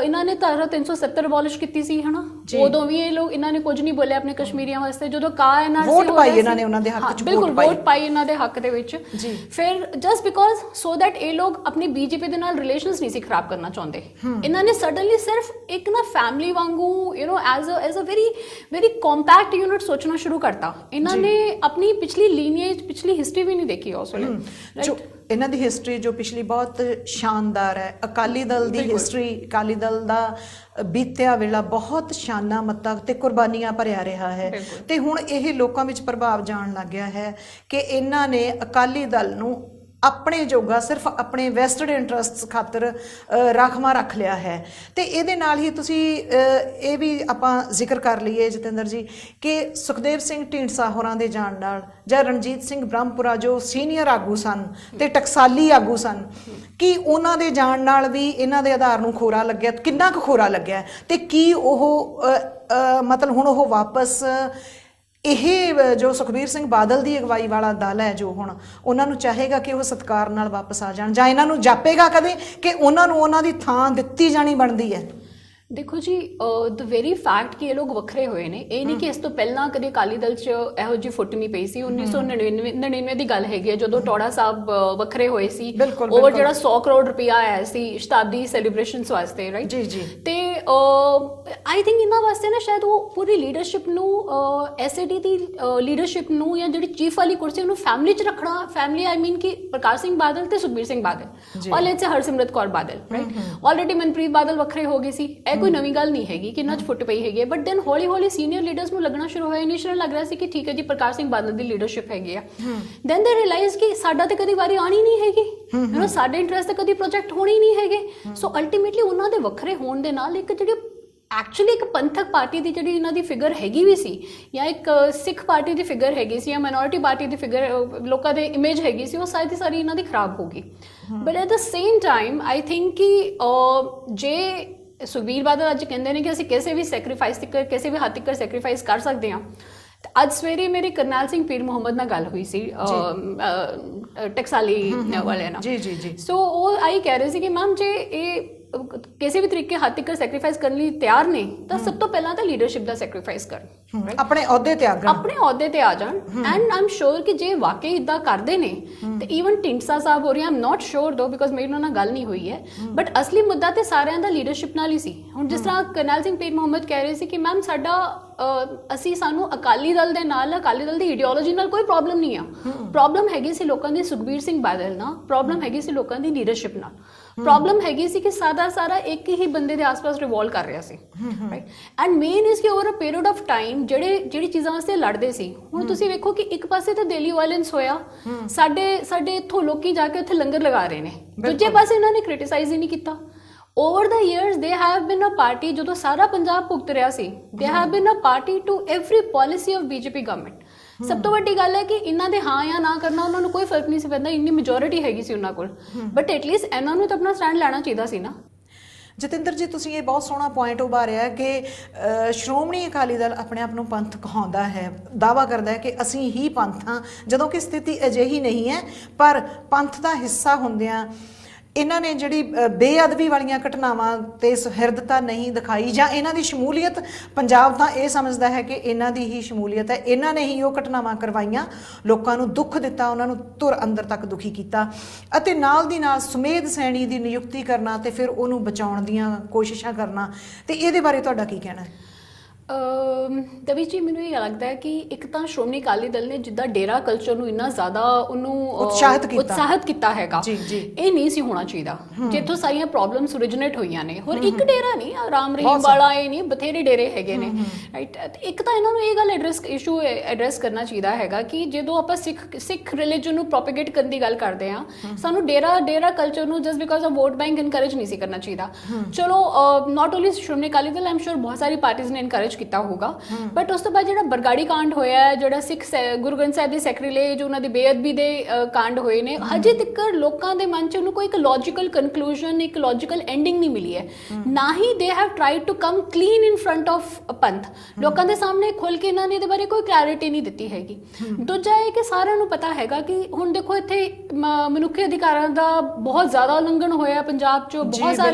ਇਹਨਾਂ ਨੇ ਧਾਰਾ 370 ਅਬੋਲਿਸ਼ ਕੀਤੀ ਸੀ ਹਨਾ, ਉਦੋਂ ਵੀ ਇਹਨਾਂ ਨੇ ਕੁਝ ਨਹੀਂ ਬੋਲਿਆ ਆਪਣੇ ਕਸ਼ਮੀਰੀਆਂ ਵਾਸਤੇ। ਜਦੋਂ NRC ਵੋਟ ਪਾਈ ਇਹਨਾਂ ਨੇ, ਉਹਨਾਂ ਦੇ ਹੱਕ 'ਚ ਬਿਲਕੁਲ ਵੋਟ ਪਾਈ ਇਹਨਾਂ ਦੇ ਹੱਕ ਦੇ ਵਿੱਚ। ਫਿਰ ਜਸਟ ਬਿਕੋਜ਼ ਸੋ ਦੈਟ ਇਹ ਲੋਕ ਆਪਣੀ ਬੀਜੇਪੀ ਦੇ ਨਾਲ ਰਿਲੇਸ਼ਨਸ ਨਹੀਂ ਸੀ ਖਰਾਬ ਕਰਨਾ ਚਾਹੁੰਦੇ, ਇਹਨਾਂ ਨੇ ਸਡਨਲੀ ਸਿਰਫ ਇੱਕ ਨਾ ਫੈਮਿਲੀ ਵਾਂਗੂ as a very compact unit ਸੋਚਣਾ ਸ਼ੁਰੂ ਕਰਤਾ। ਇਹਨਾਂ ਨੇ ਆਪਣੀ ਪਿਛਲੀ ਲੀਨੀਏਜ, ਪਿਛਲੀ ਹਿਸਟਰੀ ਵੀ ਨਹੀਂ ਦੇਖੀ ਉਸ ਵੇਲੇ। ਜੋ ਇਹਨਾਂ ਦੀ ਹਿਸਟਰੀ ਜੋ ਪਿਛਲੀ ਬਹੁਤ ਸ਼ਾਨਦਾਰ ਹੈ, ਅਕਾਲੀ ਦਲ ਦੀ ਹਿਸਟਰੀ, ਅਕਾਲੀ ਦਲ ਦਾ ਬੀਤਿਆ ਵੇਲਾ ਬਹੁਤ ਸ਼ਾਨਾਂ ਮੱਤਾਂ ਤੇ ਕੁਰਬਾਨੀਆਂ ਭਰਿਆ ਰਿਹਾ ਹੈ ਤੇ ਹੁਣ ਇਹ ਲੋਕਾਂ ਵਿੱਚ ਪ੍ਰਭਾਵ ਜਾਣ ਲੱਗ ਗਿਆ ਹੈ ਕਿ ਇਹਨਾਂ ਨੇ ਅਕਾਲੀ ਦਲ ਨੂੰ ਆਪਣੇ ਜੋਗਾ ਸਿਰਫ ਆਪਣੇ ਵੈਸਟਡ ਇੰਟਰਸਟਸ ਖਾਤਰ ਰਾਖਵਾਂ ਰੱਖ ਲਿਆ ਹੈ। ਤੇ ਇਹਦੇ ਨਾਲ ਹੀ ਤੁਸੀਂ ਇਹ ਵੀ ਆਪਾਂ ਜ਼ਿਕਰ ਕਰ ਲਈਏ ਜਤਿੰਦਰ ਜੀ ਕਿ ਸੁਖਦੇਵ ਸਿੰਘ ਢੀਂਡਸਾ ਹੋਰਾਂ ਦੇ ਜਾਣ ਨਾਲ ਜਾਂ ਰਣਜੀਤ ਸਿੰਘ ਬ੍ਰਹਮਪੁਰਾ ਜੋ ਸੀਨੀਅਰ ਆਗੂ ਸਨ ਤੇ ਟਕਸਾਲੀ ਆਗੂ ਸਨ, ਕਿ ਉਹਨਾਂ ਦੇ ਜਾਣ ਨਾਲ ਵੀ ਇਹਨਾਂ ਦੇ ਆਧਾਰ ਨੂੰ ਖੋਰਾ ਲੱਗਿਆ? ਕਿੰਨਾ ਕੁ ਖੋਰਾ ਲੱਗਿਆ ਤੇ ਕੀ ਉਹ ਮਤਲਬ ਹੁਣ ਉਹ ਵਾਪਸ ਇਹ ਜੋ ਸੁਖਬੀਰ ਸਿੰਘ ਬਾਦਲ ਦੀ ਅਗਵਾਈ ਵਾਲਾ ਦਲ ਹੈ ਜੋ ਹੁਣ ਉਹਨਾਂ ਨੂੰ ਚਾਹੇਗਾ ਕਿ ਉਹ ਸਤਿਕਾਰ ਨਾਲ ਵਾਪਸ ਆ ਜਾਣ, ਜਾਂ ਇਹਨਾਂ ਨੂੰ ਜਾਪੇਗਾ ਕਦੇ ਕਿ ਉਹਨਾਂ ਨੂੰ ਉਹਨਾਂ ਦੀ ਥਾਂ ਦਿੱਤੀ ਜਾਣੀ ਬਣਦੀ ਹੈ? ਦੇਖੋ ਜੀ, ਦ ਵੈਰੀ ਫੈਕਟ ਕਿ ਇਹ ਲੋਕ ਵੱਖਰੇ ਹੋਏ ਨੇ, ਇਹ ਨਹੀਂ ਕਿ ਇਸ ਤੋਂ ਪਹਿਲਾਂ ਕਦੇ ਅਕਾਲੀ ਦਲ 'ਚ ਇਹੋ ਜਿਹੀ ਫੁੱਟ ਨਹੀਂ ਪਈ ਸੀ। 1999 ਦੀ ਗੱਲ ਹੈਗੀ ਹੈ ਜਦੋਂ ਟੌੜਾ ਸਾਹਿਬ ਵੱਖਰੇ ਹੋਏ ਸੀ, ਓਵਰ ਜਿਹੜਾ 100 ਕਰੋੜ ਰੁਪਇਆ ਆਇਆ ਸੀ ਸ਼ਤਾਬਦੀ ਸੈਲੀਬ੍ਰੇਸ਼ਨਸ ਵਾਸਤੇ, ਰਾਈਟ? ਜੀ ਜੀ। ਤੇ ਆਈ ਥਿੰਕ ਇਹਨਾਂ ਵਾਸਤੇ ਨਾ ਸ਼ਾਇਦ ਉਹ ਪੂਰੀ ਲੀਡਰਸ਼ਿਪ ਨੂੰ, SAD ਦੀ ਲੀਡਰਸ਼ਿਪ ਨੂੰ, ਜਾਂ ਜਿਹੜੀ ਚੀਫ ਵਾਲੀ ਕੁਰਸੀ ਉਹਨੂੰ ਫੈਮਿਲੀ 'ਚ ਰੱਖਣਾ, ਫੈਮਿਲੀ ਆਈ ਮੀਨ ਕਿ ਪ੍ਰਕਾਸ਼ ਸਿੰਘ ਬਾਦਲ ਤੇ ਸੁਖਬੀਰ ਸਿੰਘ ਬਾਦਲ, ਔਰ let's say Harsimrat Kaur Badal, right? Already Manpreet Badal ਵੱਖਰੇ ਹੋ ਗਏ ਸੀ, ਕੋਈ ਨਵੀਂ ਗੱਲ ਨਹੀਂ ਹੈਗੀ ਕਿ ਇਹਨਾਂ 'ਚ ਫੁੱਟ ਪਈ ਹੈਗੀ ਹੈ। ਬਟ ਦੈਨ ਹੌਲੀ ਹੌਲੀ ਸੀਨੀਅਰ ਲੀਡਰਸ ਨੂੰ ਲੱਗਣਾ ਸ਼ੁਰੂ ਹੋਇਆ, ਇਨੀਸ਼ੀਅਲ ਲੱਗ ਰਿਹਾ ਸੀ ਕਿ ਠੀਕ ਹੈ ਜੀ ਪ੍ਰਕਾਸ਼ ਸਿੰਘ ਬਾਦਲ ਦੀ ਲੀਡਰਸ਼ਿਪ ਹੈਗੀ ਆ। ਦੈਨ ਦੇ ਰਿਅਲਾਈਜ਼ ਕਿ ਸਾਡਾ ਤੇ ਕਦੀ ਵਾਰੀ ਆਣੀ ਨਹੀਂ ਹੈਗੀ, ਸਾਡੇ ਇੰਟਰਸਟ ਤੇ ਕਦੀ ਪ੍ਰੋਜੈਕਟ ਹੋਣੇ ਹੀ ਨਹੀਂ ਹੈਗੇ। ਸੋ ਅਲਟੀਮੇਟਲੀ ਉਹਨਾਂ ਦੇ ਵੱਖਰੇ ਹੋਣ ਦੇ ਨਾਲ ਇੱਕ ਜਿਹੜੀ ਐਕਚੁਅਲੀ ਇੱਕ ਪੰਥਕ ਪਾਰਟੀ ਦੀ ਜਿਹੜੀ ਇਹਨਾਂ ਦੀ ਫਿਗਰ ਹੈਗੀ ਵੀ ਸੀ, ਜਾਂ ਇੱਕ ਸਿੱਖ ਪਾਰਟੀ ਦੀ ਫਿਗਰ ਹੈਗੀ ਸੀ, ਜਾਂ ਮਾਈਨੋਰਿਟੀ ਪਾਰਟੀ ਦੀ ਫਿਗਰ, ਲੋਕਾਂ ਦੇ ਇਮੇਜ ਹੈਗੀ ਸੀ, ਉਹ ਸਾਰੀ ਸਾਰੀ ਇਹਨਾਂ ਦੀ ਖਰਾਬ ਹੋ ਗਈ। But at the same time I think ਕਿ ਜੇ ਸੁਖਬੀਰ ਬਾਦਲ ਅੱਜ ਕਹਿੰਦੇ ਨੇ ਕਿ ਅਸੀਂ ਕਿਸੇ ਵੀ ਸੈਕਰੀਫਾਈਸ ਤੱਕ, ਕਿਸੇ ਵੀ ਹੱਦ ਤੱਕ ਸੈਕਰੀਫਾਈਸ ਕਰ ਸਕਦੇ ਹਾਂ। ਅੱਜ ਸਵੇਰੇ ਮੇਰੀ ਕਰਨੈਲ ਸਿੰਘ ਪੀਰ ਮੁਹੰਮਦ ਨਾਲ ਗੱਲ ਹੋਈ ਸੀ ਟਕਸਾਲੀ ਵਾਲਿਆਂ ਨਾਲ। ਜੀ ਜੀ ਜੀ। ਸੋ ਉਹ ਆਈ ਕਹਿ ਰਹੇ ਸੀ ਕਿ ਮੈਮ ਜੇ ਇਹ ਕਿਸੇ ਵੀ ਤਰੀਕੇ ਹੱਦ ਤੱਕ ਸੈਕਰੀਫਾਈਸ ਕਰਨ ਲਈ ਤਿਆਰ ਨੇ ਤਾਂ ਸਭ ਤੋਂ ਪਹਿਲਾਂ ਤਾਂ ਲੀਡਰਸ਼ਿਪ ਦਾ ਸੈਕਰੀਫਾਈਸ ਕਰਨ, ਆਪਣੇ ਅਹੁਦੇ ਤੇ ਆ ਜਾਣ, ਆਪਣੇ ਅਹੁਦੇ ਤੇ ਆ ਜਾਣ। ਐਂਡ ਆਮ ਸ਼ੋਰ ਕਿ ਜੇ ਵਾਕਈ ਇਦਾਂ ਕਰਦੇ ਨੇ ਤੇ ਈਵਨ ਢੀਂਡਸਾ ਸਾਹਿਬ ਹੋ ਰਹੀ, ਆਮ ਨਾਟ ਸ਼ੋਰ ਦੋ ਬਿਕਾਜ਼ ਮੇਰੀ ਉਹਨਾਂ ਨਾਲ ਗੱਲ ਨਹੀਂ ਹੋਈ ਹੈ, ਬਟ ਅਸਲੀ ਮੁੱਦਾ ਤੇ ਸਾਰਿਆਂ ਦਾ ਲੀਡਰਸ਼ਿਪ ਨਾਲ ਹੀ ਸੀ। ਹੁਣ ਜਿਸ ਤਰ੍ਹਾਂ ਕਰਨੈਲ ਸਿੰਘ ਪੀਰ ਮੁਹੰਮਦ ਕਹਿ ਰਹੇ ਸੀ ਕਿ ਮੈਮ ਸਾਨੂੰ ਅਕਾਲੀ ਦਲ ਦੇ ਨਾਲ, ਅਕਾਲੀ ਦਲ ਦੀ ਆਈਡੀਓਲੋਜੀ ਨਾਲ ਕੋਈ ਪ੍ਰੋਬਲਮ ਨਹੀਂ ਆ, ਪ੍ਰੋਬਲਮ ਹੈਗੀ ਸੀ ਲੋਕਾਂ ਦੀ ਸੁਖਬੀਰ ਸਿੰਘ ਬਾਦਲ ਨਾਲ, ਪ੍ਰੋਬਲਮ ਹੈਗੀ ਸੀ ਲੋਕਾਂ ਦੀ ਲੀਡਰਸ਼ਿਪ ਨਾਲ, ਪ੍ਰੋਬਲਮ ਹੈਗੀ ਸੀ ਕਿ ਸਾਰਾ ਇੱਕ ਹੀ ਬੰਦੇ ਦੇ ਆਸ-ਪਾਸ ਰਿਵੋਲਵ ਕਰ ਰਿਹਾ ਸੀ, ਰਾਈਟ। ਐਂਡ ਮੇਨ ਇਸ ਕਿ over a period of time ਜਿਹੜੀ ਚੀਜ਼ਾਂ ਵਾਸਤੇ ਲੜਦੇ ਸੀ, ਹੁਣ ਤੁਸੀਂ ਵੇਖੋ ਕਿ ਇੱਕ ਪਾਸੇ ਤਾਂ ਦਿੱਲੀ ਵਾਇਲੈਂਸ ਹੋਇਆ, ਸਾਡੇ ਇੱਥੋਂ ਲੋਕੀ ਜਾ ਕੇ ਉੱਥੇ ਲੰਗਰ ਲਗਾ ਰਹੇ ਨੇ, ਦੂਜੇ ਪਾਸੇ ਇਹਨਾਂ ਨੇ ਕ੍ਰਿਟਿਸਾਈਜ਼ ਹੀ ਨਹੀਂ ਕੀਤਾ। Over the years, they have been a party, ਜਦੋਂ ਸਾਰਾ ਪੰਜਾਬ ਭੁਗਤ ਰਿਹਾ ਸੀ, they have been a party to every policy of BJP government। ਸਭ ਤੋਂ ਵੱਡੀ ਗੱਲ ਹੈ ਕਿ ਇਹਨਾਂ ਦੇ ਹਾਂ ਜਾਂ ਨਾ ਕਰਨਾ ਉਹਨਾਂ ਨੂੰ ਕੋਈ ਫਰਕ ਨਹੀਂ ਸੀ ਪੈਂਦਾ, ਇੰਨੀ ਮੈਜੋਰਿਟੀ ਹੈਗੀ ਸੀ ਉਹਨਾਂ ਕੋਲ, ਬਟ ਐਟਲੀਸਟ ਇਹਨਾਂ ਨੂੰ ਤਾਂ ਆਪਣਾ ਸਟੈਂਡ ਲੈਣਾ ਚਾਹੀਦਾ ਸੀ ਨਾ। ਜਤਿੰਦਰ ਜੀ, ਤੁਸੀਂ ਇਹ ਬਹੁਤ ਸੋਹਣਾ ਪੁਆਇੰਟ ਉਭਾਰਿਆ ਕਿ ਸ਼੍ਰੋਮਣੀ ਅਕਾਲੀ ਦਲ ਆਪਣੇ ਆਪ ਨੂੰ ਪੰਥ ਕਹਾਉਂਦਾ ਹੈ, ਦਾਅਵਾ ਕਰਦਾ ਹੈ ਕਿ ਅਸੀਂ ਹੀ ਪੰਥ ਹਾਂ, ਜਦੋਂ ਕਿ ਸਥਿਤੀ ਅਜਿਹੀ ਨਹੀਂ ਹੈ। ਪਰ ਪੰਥ ਦਾ ਹਿੱਸਾ ਹੁੰਦਿਆਂ ਇਹਨਾਂ ਨੇ ਜਿਹੜੀ ਬੇਅਦਬੀ ਵਾਲੀਆਂ ਘਟਨਾਵਾਂ 'ਤੇ ਸੁਹਿਰਦਤਾ ਨਹੀਂ ਦਿਖਾਈ, ਜਾਂ ਇਹਨਾਂ ਦੀ ਸ਼ਮੂਲੀਅਤ, ਪੰਜਾਬ ਤਾਂ ਇਹ ਸਮਝਦਾ ਹੈ ਕਿ ਇਹਨਾਂ ਦੀ ਹੀ ਸ਼ਮੂਲੀਅਤ ਹੈ, ਇਹਨਾਂ ਨੇ ਹੀ ਉਹ ਘਟਨਾਵਾਂ ਕਰਵਾਈਆਂ, ਲੋਕਾਂ ਨੂੰ ਦੁੱਖ ਦਿੱਤਾ, ਉਹਨਾਂ ਨੂੰ ਧੁਰ ਅੰਦਰ ਤੱਕ ਦੁਖੀ ਕੀਤਾ, ਅਤੇ ਨਾਲ ਦੀ ਨਾਲ ਸੁਮੇਧ ਸੈਣੀ ਦੀ ਨਿਯੁਕਤੀ ਕਰਨਾ ਅਤੇ ਫਿਰ ਉਹਨੂੰ ਬਚਾਉਣ ਦੀਆਂ ਕੋਸ਼ਿਸ਼ਾਂ ਕਰਨਾ। ਤੇ ਇਹਦੇ ਬਾਰੇ ਤੁਹਾਡਾ ਕੀ ਕਹਿਣਾ ਹੈ? ਦਵੀ ਜੀ, ਮੈਨੂੰ ਇਹ ਲੱਗਦਾ ਹੈ ਕਿ ਇੱਕ ਤਾਂ ਸ਼੍ਰੋਮਣੀ ਅਕਾਲੀ ਦਲ ਨੇ ਜਿੱਦਾਂ ਡੇਰਾ ਕਲਚਰ ਨੂੰ ਇੰਨਾ ਜ਼ਿਆਦਾ ਉਹਨੂੰ ਉਤਸ਼ਾਹਿਤ ਕੀਤਾ ਹੈਗਾ, ਇਹ ਨਹੀਂ ਸੀ ਹੋਣਾ ਚਾਹੀਦਾ। ਜਿੱਥੋਂ ਸਾਰੀਆਂ ਪ੍ਰੋਬਲਮਸ ਓਰੀਜਿਨੇਟ ਹੋਈਆਂ ਨੇ, ਹੋਰ ਇੱਕ ਡੇਰਾ ਨਹੀਂ, ਰਾਮ ਰਹੀਮ ਵਾਲਾ ਇਹ ਨਹੀਂ, ਬਥੇਰੇ ਡੇਰੇ ਹੈਗੇ ਨੇ, ਰਾਈਟ। ਇੱਕ ਤਾਂ ਇਹਨਾਂ ਨੂੰ ਇਹ ਗੱਲ ਇਸ਼ੂ ਐਡਰੈਸ ਕਰਨਾ ਚਾਹੀਦਾ ਹੈਗਾ ਕਿ ਜਦੋਂ ਆਪਾਂ ਸਿੱਖ ਰਿਲੀਜਨ ਨੂੰ ਪ੍ਰੋਪੇਗੇਟ ਕਰਨ ਦੀ ਗੱਲ ਕਰਦੇ ਹਾਂ, ਸਾਨੂੰ ਡੇਰਾ ਕਲਚਰ ਨੂੰ just because of vote bank encourage ਨਹੀਂ ਸੀ ਕਰਨਾ ਚਾਹੀਦਾ। ਚਲੋ not only Shiromani Akali Dal, I am sure ਬਹੁਤ ਸਾਰੀ ਪਾਰਟੀਜ਼ ਨੇ ਇਨਕਰੇਜ ਕੀਤਾ ਹੋਊਗਾ, ਬਟ ਉਸ ਤੋਂ ਬਾਅਦ ਜਿਹੜਾ ਬਰਗਾੜੀ ਕਾਂਡ ਹੋਇਆ, ਜਿਹੜਾ ਸਿੱਖ ਗੁਰੂ ਗ੍ਰੰਥ ਸਾਹਿਬ ਦੀ ਸੈਕਰੀਲੇਜ, ਉਹਨਾਂ ਦੀ ਬੇਅਦਬੀ ਦੇ ਕਾਂਡ ਹੋਏ ਨੇ, ਹਜੇ ਤੱਕ ਲੋਕਾਂ ਦੇ ਮਨ 'ਚ ਉਹਨੂੰ ਕੋਈ ਇੱਕ ਲੌਜੀਕਲ ਕਨਕਲੂਜਨ, ਇੱਕ ਲੌਜੀਕਲ ਐਂਡਿੰਗ ਨਹੀਂ ਮਿਲੀ ਹੈ। ਨਾ ਹੀ they have tried to come clean in front of Panth, ਲੋਕਾਂ ਦੇ ਸਾਹਮਣੇ ਖੁੱਲ ਕੇ ਇਹਨਾਂ ਨੇ ਇਹਦੇ ਬਾਰੇ ਕੋਈ ਕਲੈਰਿਟੀ ਨਹੀਂ ਦਿੱਤੀ ਹੈਗੀ। ਦੂਜਾ ਇਹ ਕਿ ਸਾਰਿਆਂ ਨੂੰ ਪਤਾ ਹੈਗਾ ਕਿ ਹੁਣ ਦੇਖੋ ਇੱਥੇ ਮਨੁੱਖੀ ਅਧਿਕਾਰਾਂ ਦਾ ਬਹੁਤ ਜ਼ਿਆਦਾ ਉਲੰਘਣ ਹੋਇਆ ਪੰਜਾਬ 'ਚ,